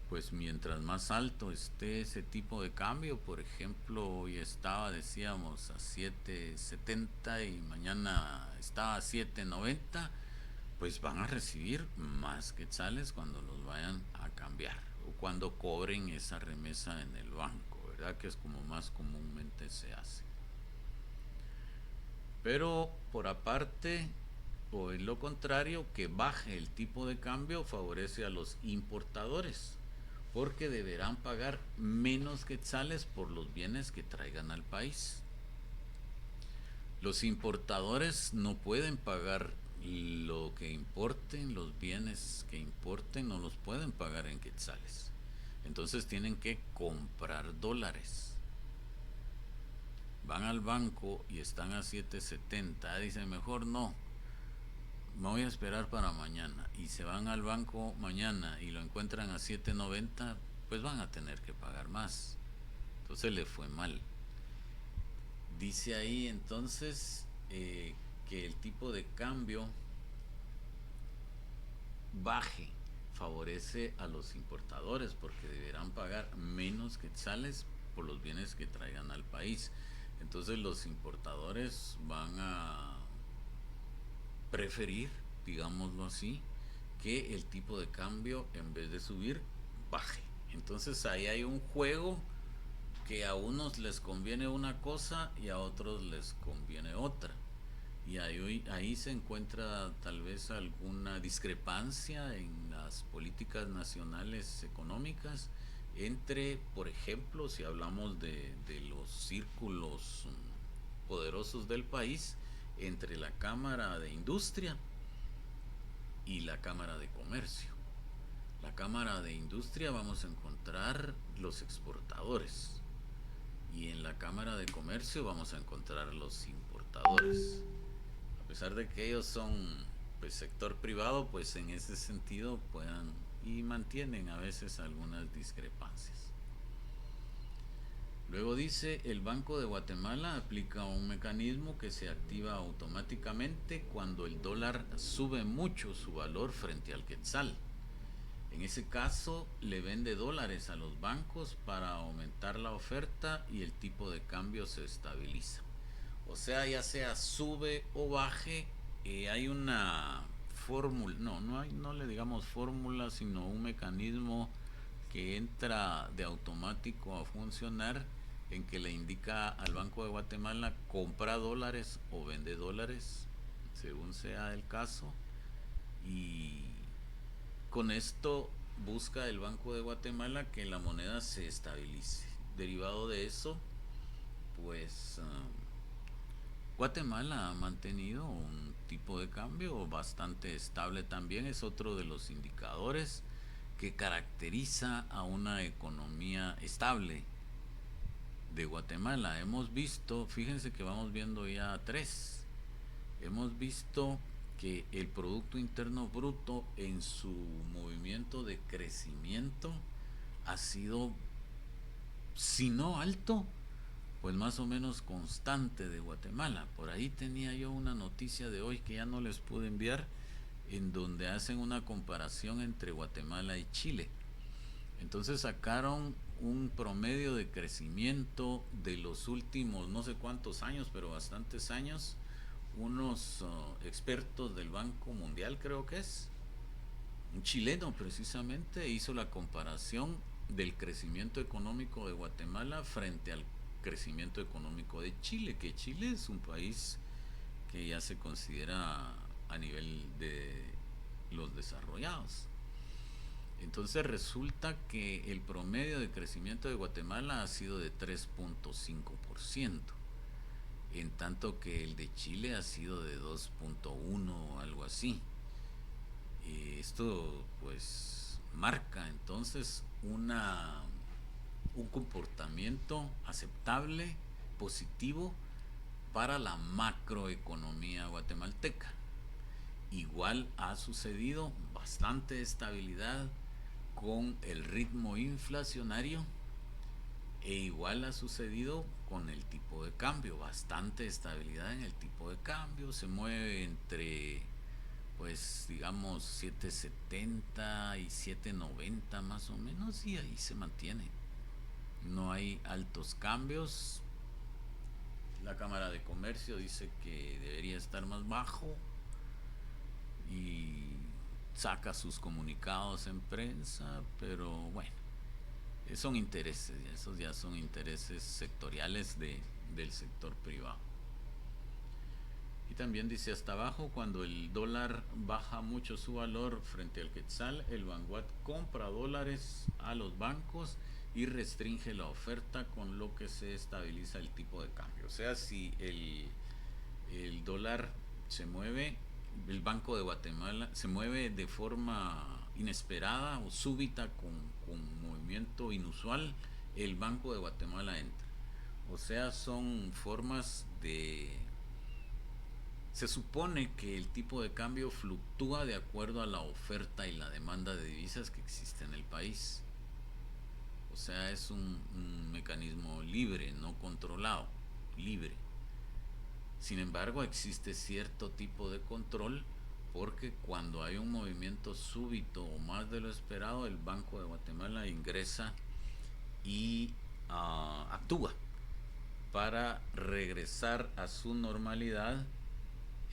pues mientras más alto esté ese tipo de cambio, por ejemplo, hoy estaba, decíamos, a 7.70 y mañana estaba a 7.90, pues van a recibir más quetzales cuando los vayan a cambiar o cuando cobren esa remesa en el banco, ¿verdad? Que es como más comúnmente se hace. Pero por aparte, o en lo contrario, que baje el tipo de cambio favorece a los importadores, porque deberán pagar menos quetzales por los bienes que traigan al país. Los importadores no pueden pagar lo que importen, los bienes que importen no los pueden pagar en quetzales. Entonces tienen que comprar dólares. Van al banco y están a 7.70, dicen mejor no, me voy a esperar para mañana, y se van al banco mañana y lo encuentran a 7.90, pues van a tener que pagar más. Entonces le fue mal. Dice ahí entonces que el tipo de cambio baje favorece a los importadores porque deberán pagar menos quetzales por los bienes que traigan al país. Entonces los importadores van a preferir, digámoslo así, que el tipo de cambio en vez de subir baje. Entonces ahí hay un juego que a unos les conviene una cosa y a otros les conviene otra. Y ahí se encuentra tal vez alguna discrepancia en las políticas nacionales económicas entre, por ejemplo, si hablamos de los círculos poderosos del país, entre la Cámara de Industria y la Cámara de Comercio. La Cámara de Industria vamos a encontrar los exportadores y en la Cámara de Comercio vamos a encontrar los importadores. A pesar de que ellos son pues sector privado, pues en ese sentido puedan y mantienen a veces algunas discrepancias. Luego dice, el Banco de Guatemala aplica un mecanismo que se activa automáticamente cuando el dólar sube mucho su valor frente al quetzal. En ese caso, le vende dólares a los bancos para aumentar la oferta y el tipo de cambio se estabiliza. O sea, ya sea sube o baje, hay una fórmula, no le digamos fórmula, sino un mecanismo que entra de automático a funcionar en que le indica al Banco de Guatemala compra dólares o vende dólares, según sea el caso, y con esto busca el Banco de Guatemala que la moneda se estabilice. Derivado de eso, pues Guatemala ha mantenido un tipo de cambio bastante estable también, es otro de los indicadores que caracteriza a una economía estable de Guatemala. Hemos visto, fíjense que vamos viendo ya tres, hemos visto que el Producto Interno Bruto en su movimiento de crecimiento ha sido, si no alto, pues más o menos constante de Guatemala. Por ahí tenía yo una noticia de hoy que ya no les pude enviar, en donde hacen una comparación entre Guatemala y Chile. Entonces sacaron un promedio de crecimiento de los últimos no sé cuántos años, pero bastantes años. Unos expertos del Banco Mundial, creo que es, un chileno precisamente, hizo la comparación del crecimiento económico de Guatemala frente al crecimiento económico de Chile, que Chile es un país que ya se considera a nivel de los desarrollados. Entonces resulta que el promedio de crecimiento de Guatemala ha sido de 3.5%, en tanto que el de Chile ha sido de 2.1 o algo así. Y esto pues marca entonces un comportamiento aceptable, positivo para la macroeconomía guatemalteca. Igual ha sucedido bastante estabilidad con el ritmo inflacionario, e igual ha sucedido con el tipo de cambio, bastante estabilidad en el tipo de cambio, se mueve entre pues digamos 7.70 y 7.90 más o menos, y ahí se mantiene. No hay altos cambios. La Cámara de Comercio dice que debería estar más bajo y saca sus comunicados en prensa, pero bueno, son intereses, esos ya son intereses sectoriales del sector privado. Y también dice hasta abajo, cuando el dólar baja mucho su valor frente al quetzal, el Vanguard compra dólares a los bancos y restringe la oferta, con lo que se estabiliza el tipo de cambio. O sea, si el dólar se mueve, el Banco de Guatemala se mueve de forma inesperada o súbita, con movimiento inusual, el Banco de Guatemala entra. O sea, son formas de... Se supone que el tipo de cambio fluctúa de acuerdo a la oferta y la demanda de divisas que existe en el país. O sea, es un mecanismo libre, no controlado, libre. Sin embargo, existe cierto tipo de control, porque cuando hay un movimiento súbito o más de lo esperado, el Banco de Guatemala ingresa y actúa para regresar a su normalidad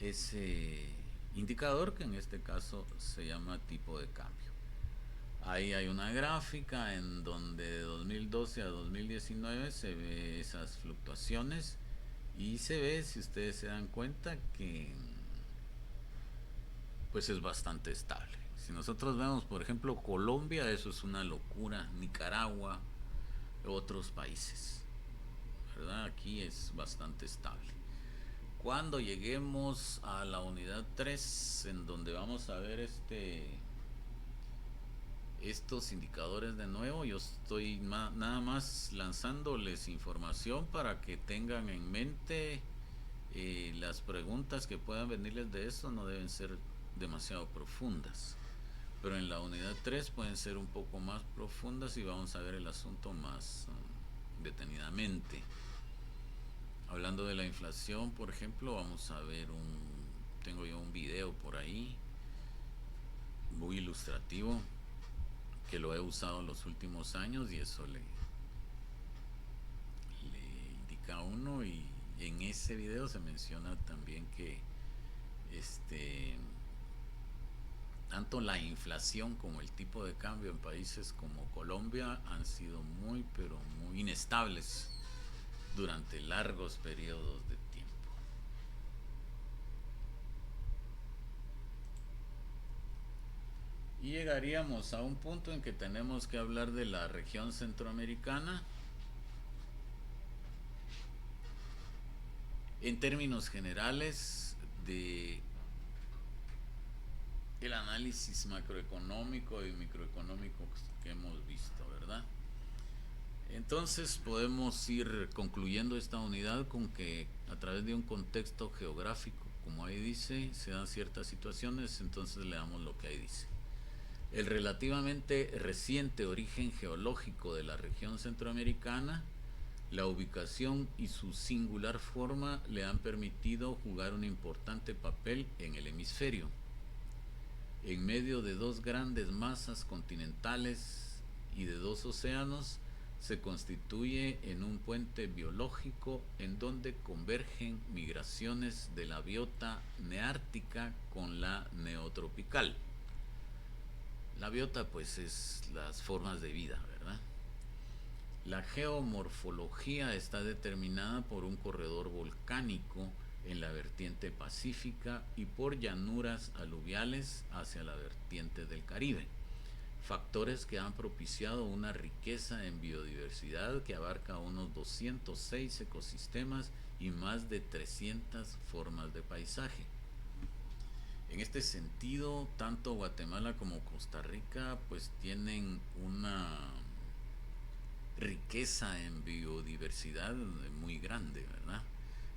ese indicador, que en este caso se llama tipo de cambio. Ahí hay una gráfica en donde de 2012 a 2019 se ve esas fluctuaciones, y se ve, si ustedes se dan cuenta, que pues es bastante estable. Si nosotros vemos, por ejemplo, Colombia, eso es una locura. Nicaragua, otros países, ¿verdad? Aquí es bastante estable. Cuando lleguemos a la unidad 3, en donde vamos a ver estos indicadores de nuevo, yo estoy nada más lanzándoles información para que tengan en mente. Las preguntas que puedan venirles de esto no deben ser demasiado profundas, pero en la unidad 3 pueden ser un poco más profundas y vamos a ver el asunto más detenidamente. Hablando de la inflación, por ejemplo, vamos a ver tengo yo un video por ahí muy ilustrativo, que lo he usado en los últimos años, y eso le indica a uno. Y en ese video se menciona también que tanto la inflación como el tipo de cambio en países como Colombia han sido muy, pero muy inestables durante largos periodos de tiempo. Y llegaríamos a un punto en que tenemos que hablar de la región centroamericana. En términos generales, de el análisis macroeconómico y microeconómico que hemos visto, ¿verdad? Entonces podemos ir concluyendo esta unidad con que, a través de un contexto geográfico, como ahí dice, se dan ciertas situaciones. Entonces leamos lo que ahí dice. El relativamente reciente origen geológico de la región centroamericana La ubicación y su singular forma le han permitido jugar un importante papel en el hemisferio. En medio de dos grandes masas continentales y de dos océanos, se constituye en un puente biológico en donde convergen migraciones de la biota neártica con la neotropical. La biota pues es las formas de vida, ¿verdad? La geomorfología está determinada por un corredor volcánico en la vertiente pacífica y por llanuras aluviales hacia la vertiente del Caribe. Factores que han propiciado una riqueza en biodiversidad que abarca unos 206 ecosistemas y más de 300 formas de paisaje. En este sentido, tanto Guatemala como Costa Rica pues tienen una riqueza en biodiversidad muy grande, ¿verdad?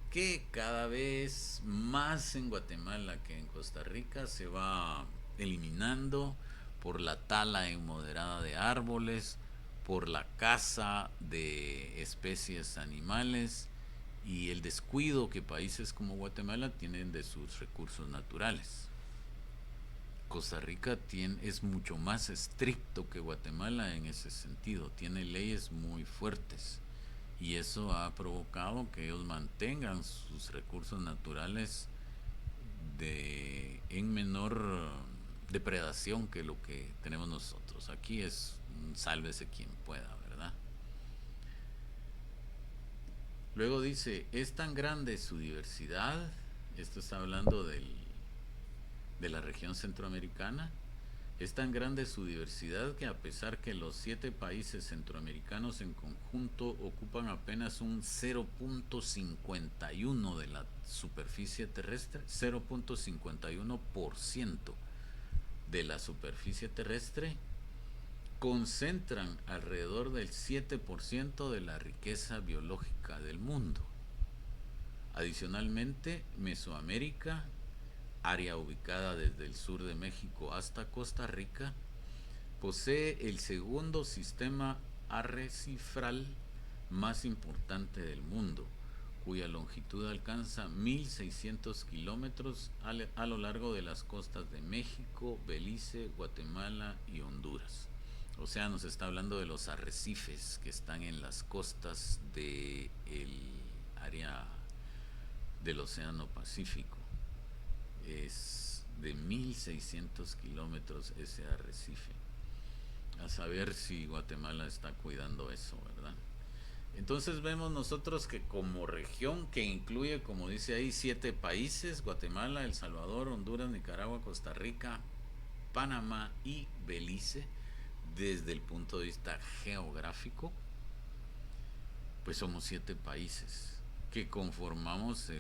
Que cada vez más en Guatemala que en Costa Rica se va eliminando por la tala inmoderada de árboles, por la caza de especies animales y el descuido que países como Guatemala tienen de sus recursos naturales. Costa Rica es mucho más estricto que Guatemala en ese sentido, tiene leyes muy fuertes y eso ha provocado que ellos mantengan sus recursos naturales en menor depredación que lo que tenemos nosotros. Aquí es sálvese quien pueda, ¿verdad? Luego dice, es tan grande su diversidad, esto está hablando de la región centroamericana, es tan grande su diversidad que a pesar que los 7 países centroamericanos en conjunto ocupan apenas un 0.51 de la superficie terrestre, 0.51% de la superficie terrestre, concentran alrededor del 7% de la riqueza biológica del mundo. Adicionalmente, Mesoamérica, área ubicada desde el sur de México hasta Costa Rica, posee el segundo sistema arrecifal más importante del mundo, cuya longitud alcanza 1.600 kilómetros a lo largo de las costas de México, Belice, Guatemala y Honduras. O sea, nos está hablando de los arrecifes que están en las costas del área del Océano Pacífico. Es de 1.600 kilómetros ese arrecife. A saber si Guatemala está cuidando eso, ¿verdad? Entonces vemos nosotros que como región que incluye, como dice ahí, 7 países, Guatemala, El Salvador, Honduras, Nicaragua, Costa Rica, Panamá y Belice, desde el punto de vista geográfico, pues somos 7 países que conformamos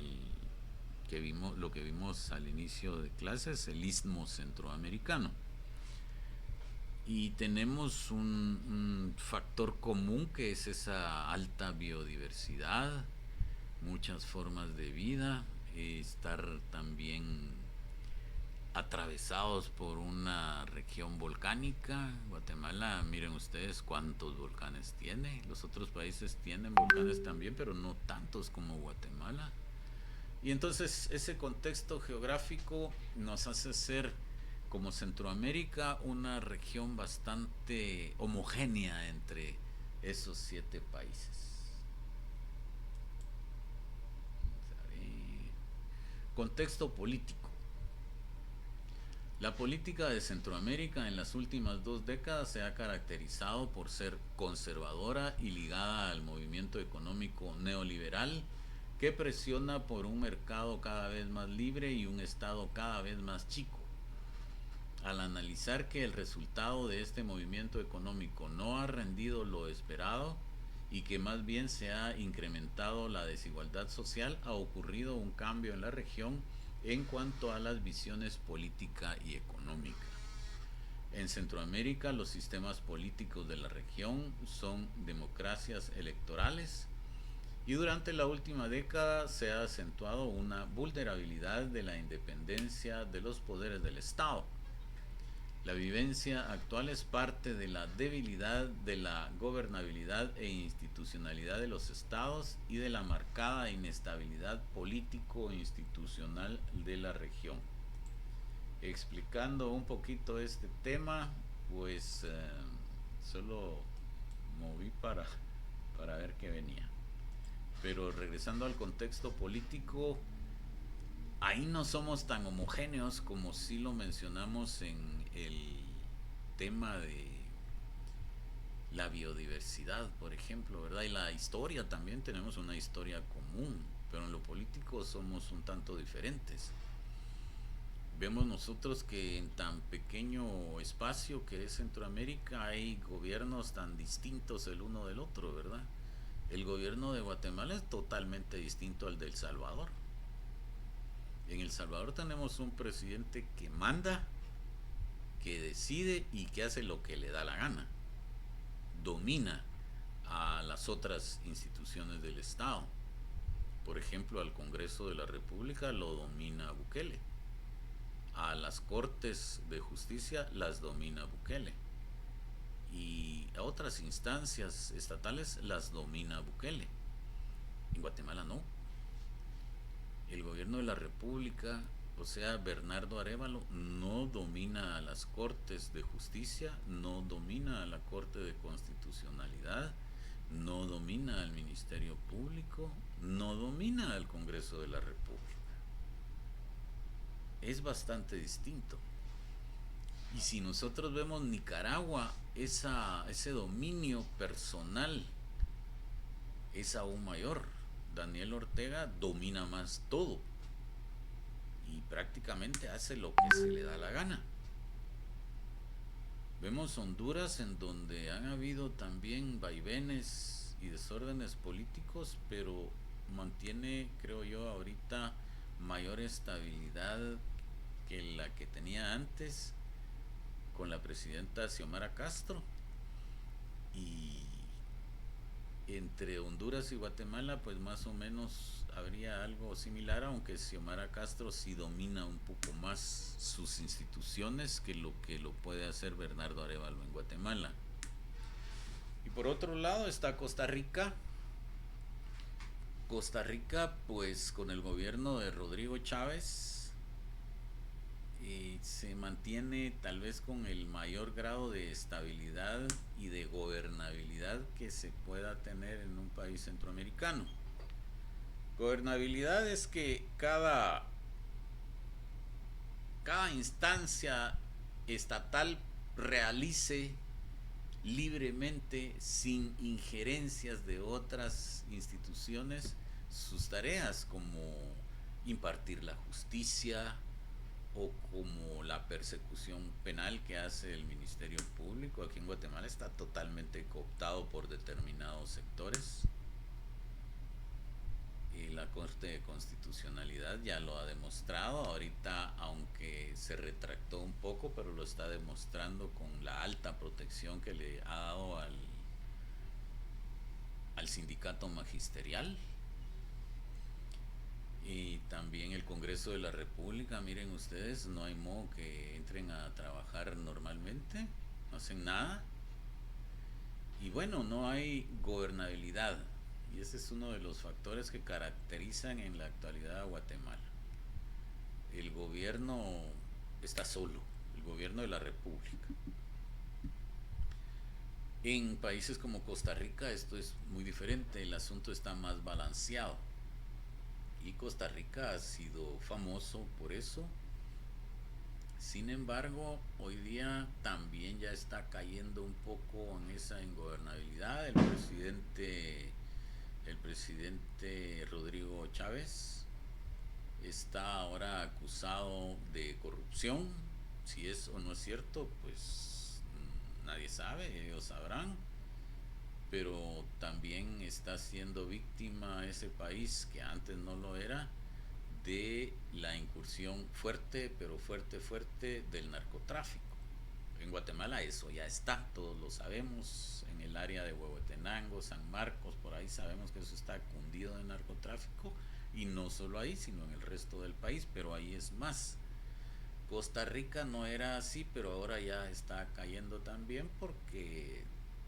lo que vimos al inicio de clases, el Istmo Centroamericano. Y tenemos un factor común que es esa alta biodiversidad, muchas formas de vida, estar también atravesados por una región volcánica. Guatemala, miren ustedes cuántos volcanes tiene. Los otros países tienen volcanes también, pero no tantos como Guatemala. Y entonces ese contexto geográfico nos hace ser, como Centroamérica, una región bastante homogénea entre esos 7 países. Contexto político. La política de Centroamérica en las últimas 2 décadas se ha caracterizado por ser conservadora y ligada al movimiento económico neoliberal que presiona por un mercado cada vez más libre y un Estado cada vez más chico. Al analizar que el resultado de este movimiento económico no ha rendido lo esperado y que más bien se ha incrementado la desigualdad social, ha ocurrido un cambio en la región en cuanto a las visiones política y económica. En Centroamérica, los sistemas políticos de la región son democracias electorales y durante la última década se ha acentuado una vulnerabilidad de la independencia de los poderes del Estado. La vivencia actual es parte de la debilidad de la gobernabilidad e institucionalidad de los estados y de la marcada inestabilidad político-institucional de la región. Explicando un poquito este tema, pues solo moví para ver qué venía. Pero regresando al contexto político, ahí no somos tan homogéneos como si lo mencionamos en el tema de la biodiversidad, por ejemplo, ¿verdad? Y la historia también tenemos una historia común, pero en lo político somos un tanto diferentes. Vemos nosotros que en tan pequeño espacio que es Centroamérica hay gobiernos tan distintos el uno del otro, ¿verdad? El gobierno de Guatemala es totalmente distinto al de El Salvador. En El Salvador tenemos un presidente que manda, que decide y que hace lo que le da la gana. Domina a las otras instituciones del Estado. Por ejemplo, al Congreso de la República lo domina Bukele. A las Cortes de Justicia las domina Bukele. Y a otras instancias estatales las domina Bukele. En Guatemala no. El gobierno de la República, o sea, Bernardo Arévalo, no domina a las Cortes de Justicia, no domina a la Corte de Constitucionalidad, no domina al Ministerio Público, no domina al Congreso de la República. Es bastante distinto. Y si nosotros vemos Nicaragua, ese dominio personal es aún mayor. Daniel Ortega domina más todo y prácticamente hace lo que se le da la gana. Vemos Honduras, en donde han habido también vaivenes y desórdenes políticos, pero mantiene, creo yo, ahorita mayor estabilidad que la que tenía antes con la presidenta Xiomara Castro. Y entre Honduras y Guatemala pues más o menos habría algo similar, aunque Xiomara Castro sí domina un poco más sus instituciones que lo puede hacer Bernardo Arévalo en Guatemala. Y por otro lado está Costa Rica. Costa Rica pues con el gobierno de Rodrigo Chávez se mantiene tal vez con el mayor grado de estabilidad y de gobernabilidad que se pueda tener en un país centroamericano. Gobernabilidad es que cada instancia estatal realice libremente, sin injerencias de otras instituciones, sus tareas, como impartir la justicia, o como la persecución penal que hace el Ministerio Público. Aquí en Guatemala está totalmente cooptado por determinados sectores y la Corte de Constitucionalidad ya lo ha demostrado ahorita, aunque se retractó un poco, pero lo está demostrando con la alta protección que le ha dado al sindicato magisterial. Y también el Congreso de la República, miren ustedes, no hay modo que entren a trabajar normalmente, no hacen nada. Y bueno, no hay gobernabilidad, y ese es uno de los factores que caracterizan en la actualidad a Guatemala. El gobierno está solo, el gobierno de la República. En países como Costa Rica esto es muy diferente, el asunto está más balanceado. Y Costa Rica ha sido famoso por eso. Sin embargo, hoy día también ya está cayendo un poco en esa ingobernabilidad. El presidente Rodrigo Chávez está ahora acusado de corrupción. Si es o no es cierto, pues nadie sabe, ellos sabrán. Pero también está siendo víctima ese país, que antes no lo era, de la incursión fuerte, pero fuerte del narcotráfico. En Guatemala eso ya está, todos lo sabemos, en el área de Huehuetenango, San Marcos, por ahí sabemos que eso está cundido de narcotráfico, y no solo ahí, sino en el resto del país, pero ahí es más. Costa Rica no era así, pero ahora ya está cayendo también porque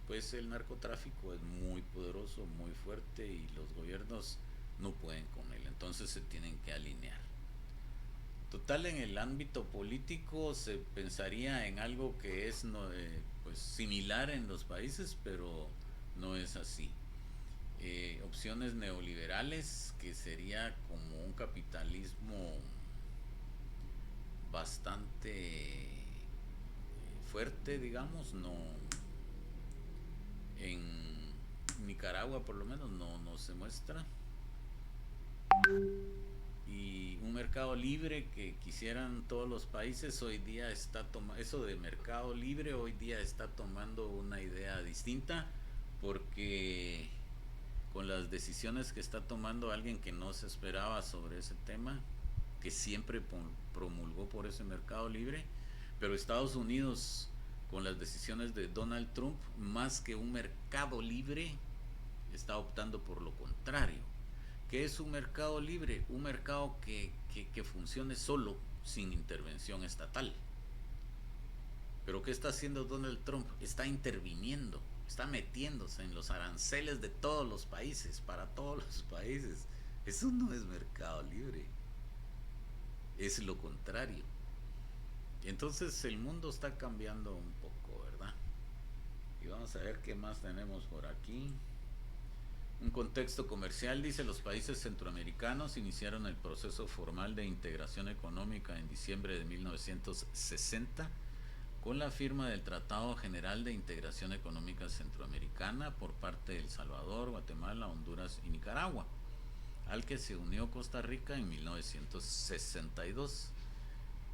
pues el narcotráfico es muy poderoso, muy fuerte y los gobiernos no pueden con él, entonces se tienen que alinear. Total, en el ámbito político se pensaría en algo que es pues similar en los países, pero no es así. Opciones neoliberales, que sería como un capitalismo bastante fuerte, digamos, no en Nicaragua por lo menos no se muestra, y un mercado libre que quisieran todos los países hoy día está tomando eso de mercado libre, hoy día está tomando una idea distinta porque con las decisiones que está tomando alguien que no se esperaba sobre ese tema, que siempre promulgó por ese mercado libre, pero Estados Unidos con las decisiones de Donald Trump, más que un mercado libre, está optando por lo contrario. ¿Qué es un mercado libre? Un mercado que funcione solo, sin intervención estatal. Pero ¿qué está haciendo Donald Trump? Está interviniendo, está metiéndose en los aranceles de todos los países, para todos los países. Eso no es mercado libre, es lo contrario. Entonces el mundo está cambiando un poco, ¿verdad? Y vamos a ver qué más tenemos por aquí. Un contexto comercial, dice: los países centroamericanos iniciaron el proceso formal de integración económica en diciembre de 1960 con la firma del Tratado General de Integración Económica Centroamericana por parte de El Salvador, Guatemala, Honduras y Nicaragua, al que se unió Costa Rica en 1962.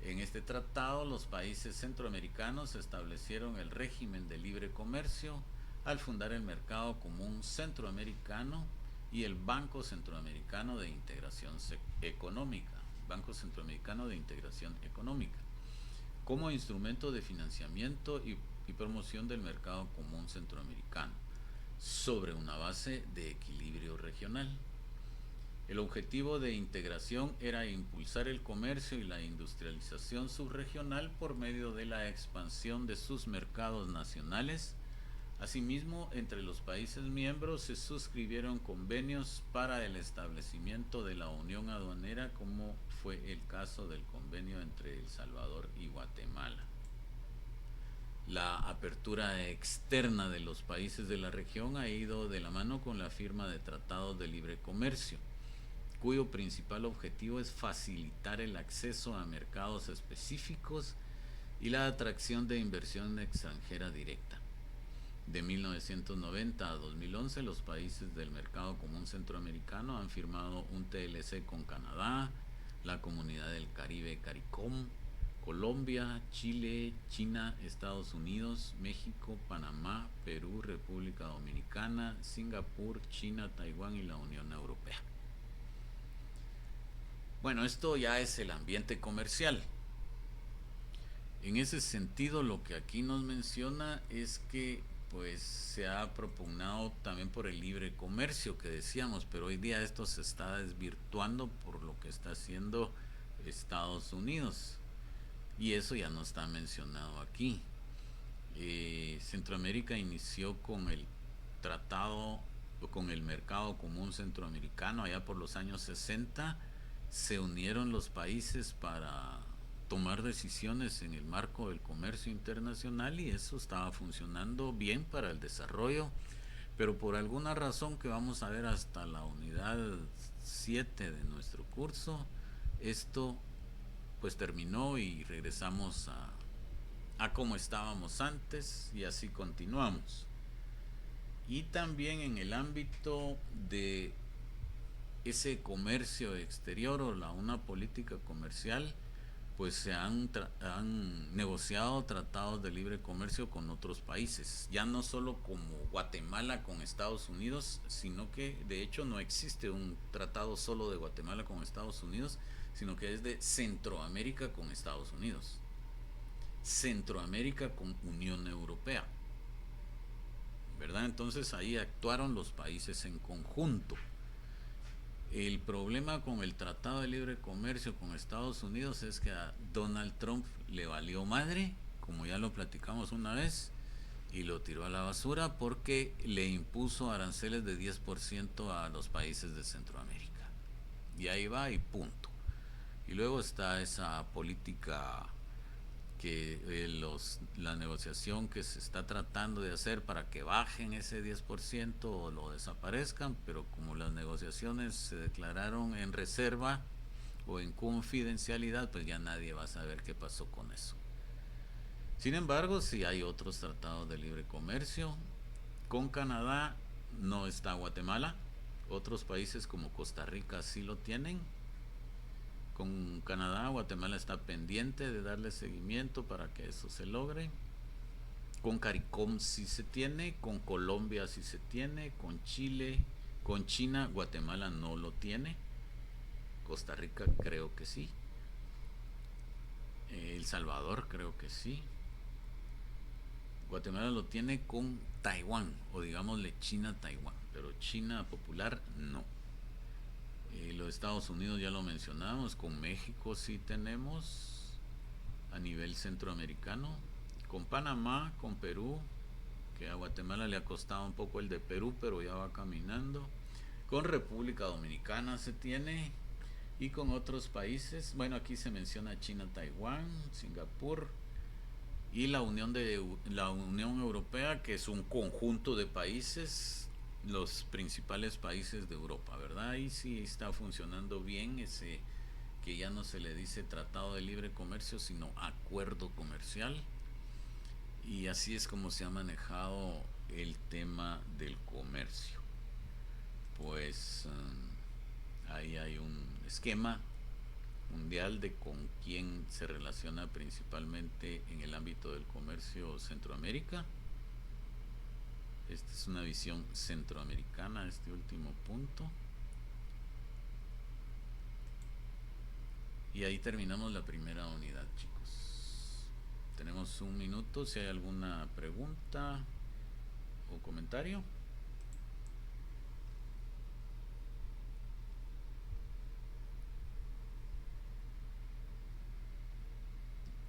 En este tratado, los países centroamericanos establecieron el régimen de libre comercio al fundar el Mercado Común Centroamericano y el Banco Centroamericano de Integración Económica, Banco Centroamericano de Integración Económica, como instrumento de financiamiento y promoción del Mercado Común Centroamericano, sobre una base de equilibrio regional. El objetivo de integración era impulsar el comercio y la industrialización subregional por medio de la expansión de sus mercados nacionales. Asimismo, entre los países miembros se suscribieron convenios para el establecimiento de la unión aduanera, como fue el caso del convenio entre El Salvador y Guatemala. La apertura externa de los países de la región ha ido de la mano con la firma de tratados de libre comercio, cuyo principal objetivo es facilitar el acceso a mercados específicos y la atracción de inversión extranjera directa. De 1990 a 2011, los países del Mercado Común Centroamericano han firmado un TLC con Canadá, la Comunidad del Caribe CARICOM, Colombia, Chile, China, Estados Unidos, México, Panamá, Perú, República Dominicana, Singapur, China, Taiwán y la Unión Europea. Bueno, esto ya es el ambiente comercial. En ese sentido, lo que aquí nos menciona es que pues se ha propugnado también por el libre comercio que decíamos, pero hoy día esto se está desvirtuando por lo que está haciendo Estados Unidos, y eso ya no está mencionado aquí. Centroamérica inició con el tratado, con el Mercado Común Centroamericano allá por los años 60. Se unieron los países para tomar decisiones en el marco del comercio internacional, y eso estaba funcionando bien para el desarrollo, pero por alguna razón que vamos a ver hasta la unidad 7 de nuestro curso, esto pues terminó y regresamos a como estábamos antes, y así continuamos. Y también en el ámbito de ese comercio exterior o una política comercial, pues se han negociado tratados de libre comercio con otros países, ya no solo como Guatemala con Estados Unidos, sino que de hecho no existe un tratado solo de Guatemala con Estados Unidos, sino que es de Centroamérica con Estados Unidos, Centroamérica con Unión Europea, ¿verdad? Entonces ahí actuaron los países en conjunto. El problema con el Tratado de Libre Comercio con Estados Unidos es que a Donald Trump le valió madre, como ya lo platicamos una vez, y lo tiró a la basura porque le impuso aranceles de 10% a los países de Centroamérica. Y ahí va y punto. Y luego está esa política que la negociación que se está tratando de hacer para que bajen ese 10% o lo desaparezcan, pero como las negociaciones se declararon en reserva o en confidencialidad, pues ya nadie va a saber qué pasó con eso. Sin embargo, si hay otros tratados de libre comercio. Con Canadá no está Guatemala. Otros países como Costa Rica sí lo tienen. Con Canadá, Guatemala está pendiente de darle seguimiento para que eso se logre. Con CARICOM sí se tiene, con Colombia sí se tiene, con Chile, con China, Guatemala no lo tiene. Costa Rica creo que sí. El Salvador creo que sí. Guatemala lo tiene con Taiwán, o digámosle China-Taiwán, pero China popular no. Los Estados Unidos ya lo mencionamos, con México sí tenemos a nivel centroamericano, con Panamá, con Perú, que a Guatemala le ha costado un poco el de Perú, pero ya va caminando. Con República Dominicana se tiene, y con otros países, bueno, aquí se menciona China, Taiwán, Singapur y la Unión Europea, que es un conjunto de países, los principales países de Europa, ¿verdad? Ahí sí está funcionando bien ese que ya no se le dice tratado de libre comercio, sino acuerdo comercial. Y así es como se ha manejado el tema del comercio. Pues ahí hay un esquema mundial de con quién se relaciona principalmente en el ámbito del comercio Centroamérica. Esta es una visión centroamericana, este último punto. Y ahí terminamos la primera unidad, chicos. Tenemos un minuto, si hay alguna pregunta o comentario.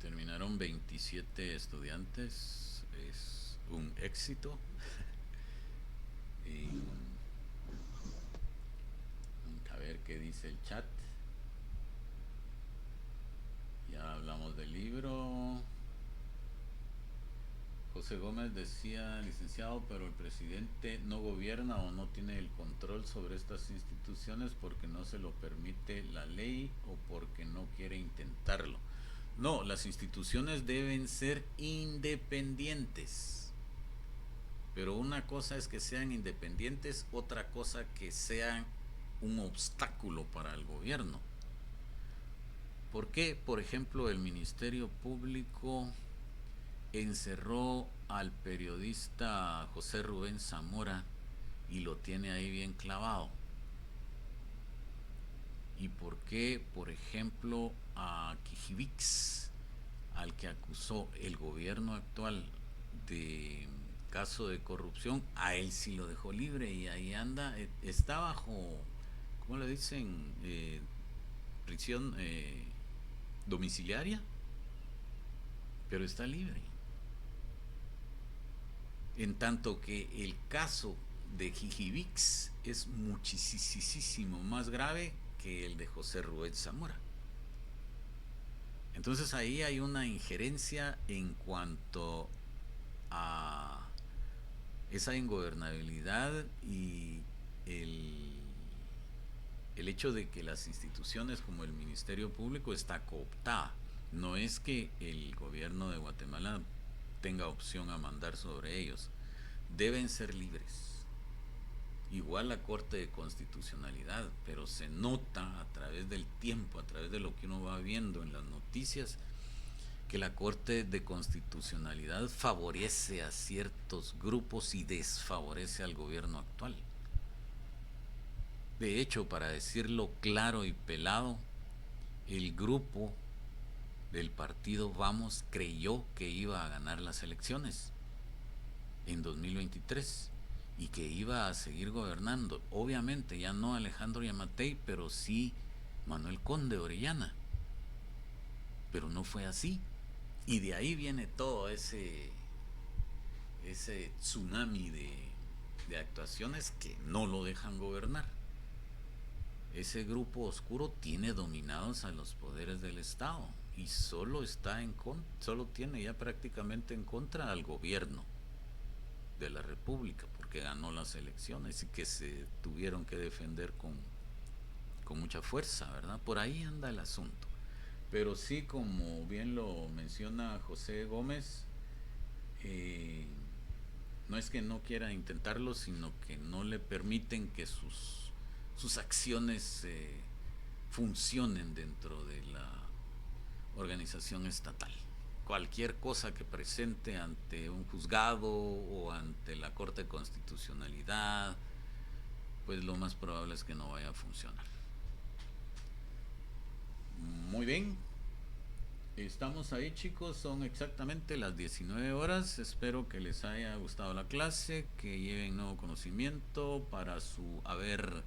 Terminaron 27 estudiantes, es un éxito. Y a ver qué dice el chat. Ya hablamos del libro. José Gómez decía, licenciado, pero el presidente no gobierna o no tiene el control sobre estas instituciones porque no se lo permite la ley o porque no quiere intentarlo. No, las instituciones deben ser independientes. Pero una cosa es que sean independientes, otra cosa que sean un obstáculo para el gobierno. ¿Por qué, por ejemplo, el Ministerio Público encerró al periodista José Rubén Zamora y lo tiene ahí bien clavado? ¿Y por qué, por ejemplo, a Kijivix, al que acusó el gobierno actual de caso de corrupción, a él sí lo dejó libre y ahí anda, está bajo, ¿cómo le dicen? Prisión domiciliaria, pero está libre? En tanto que el caso de Jijibix es muchísimo más grave que el de José Rubén Zamora. Entonces ahí hay una injerencia en cuanto a esa ingobernabilidad y el hecho de que las instituciones como el Ministerio Público está cooptada. No es que el gobierno de Guatemala tenga opción a mandar sobre ellos. Deben ser libres. Igual la Corte de Constitucionalidad, pero se nota a través del tiempo, a través de lo que uno va viendo en las noticias, que la Corte de Constitucionalidad favorece a ciertos grupos y desfavorece al gobierno actual. De hecho, para decirlo claro y pelado, el grupo del partido Vamos creyó que iba a ganar las elecciones en 2023 y que iba a seguir gobernando. Obviamente ya no Alejandro Yamatei, pero sí Manuel Conde Orellana. Pero no fue así. Y de ahí viene todo ese tsunami de actuaciones que no lo dejan gobernar. Ese grupo oscuro tiene dominados a los poderes del Estado y solo tiene ya prácticamente en contra al gobierno de la República, porque ganó las elecciones y que se tuvieron que defender con mucha fuerza, ¿verdad? Por ahí anda el asunto. Pero sí, como bien lo menciona José Gómez, eh, no es que no quiera intentarlo, sino que no le permiten que sus acciones funcionen dentro de la organización estatal. Cualquier cosa que presente ante un juzgado o ante la Corte de Constitucionalidad, pues lo más probable es que no vaya a funcionar. Muy bien, estamos ahí, chicos, son exactamente las 19 horas. Espero que les haya gustado la clase, que lleven nuevo conocimiento para su haber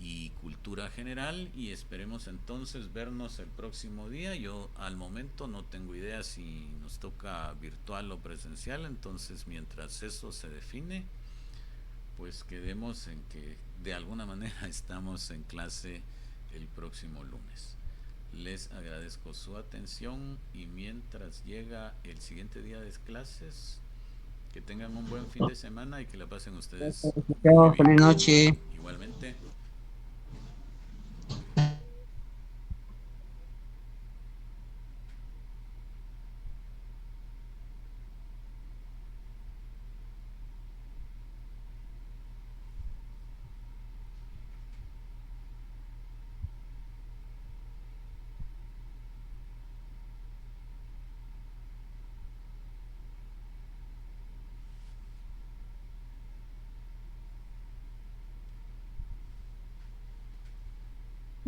y cultura general, y esperemos entonces vernos el próximo día. Yo al momento no tengo idea si nos toca virtual o presencial, entonces mientras eso se define, pues quedemos en que de alguna manera estamos en clase el próximo lunes. Les agradezco su atención y mientras llega el siguiente día de clases, que tengan un buen fin de semana y que la pasen ustedes muy bien. Buenas noches. Igualmente.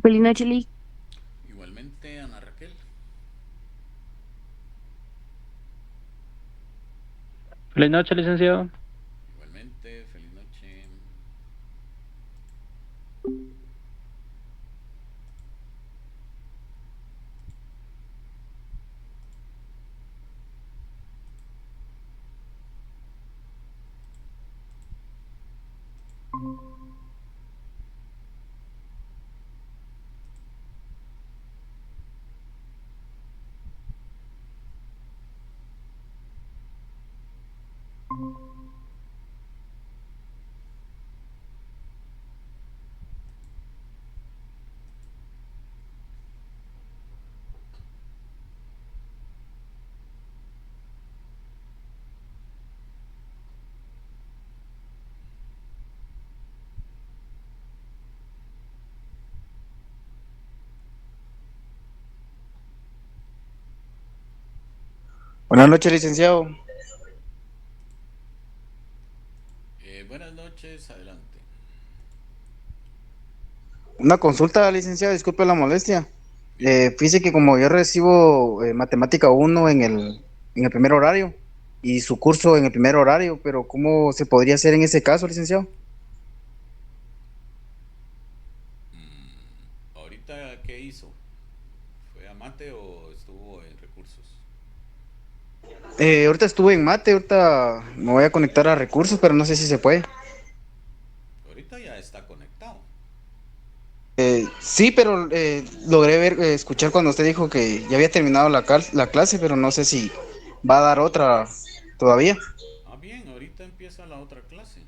Feliz noche, Lick. Igualmente, Ana Raquel. Feliz noche, licenciado. Igualmente, feliz noche. Buenas noches, licenciado. Buenas noches, adelante. Una consulta, licenciado, disculpe la molestia. Dígame. Fíjese que como yo recibo matemática uno en el primer horario y su curso en el primer horario, pero ¿cómo se podría hacer en ese caso, licenciado? ¿Ahorita qué hizo? ¿Fue a mate o estuvo en recursos? Ahorita estuve en mate, ahorita me voy a conectar a recursos, pero no sé si se puede. Ahorita ya está conectado. Sí, pero logré escuchar cuando usted dijo que ya había terminado la clase, pero no sé si va a dar otra todavía. Ah, bien, ahorita empieza la otra clase.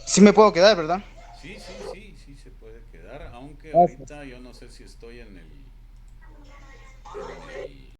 Sí me puedo quedar, ¿verdad? Sí, sí, sí, sí se puede quedar, aunque Gracias. ahorita yo no sé si estoy en el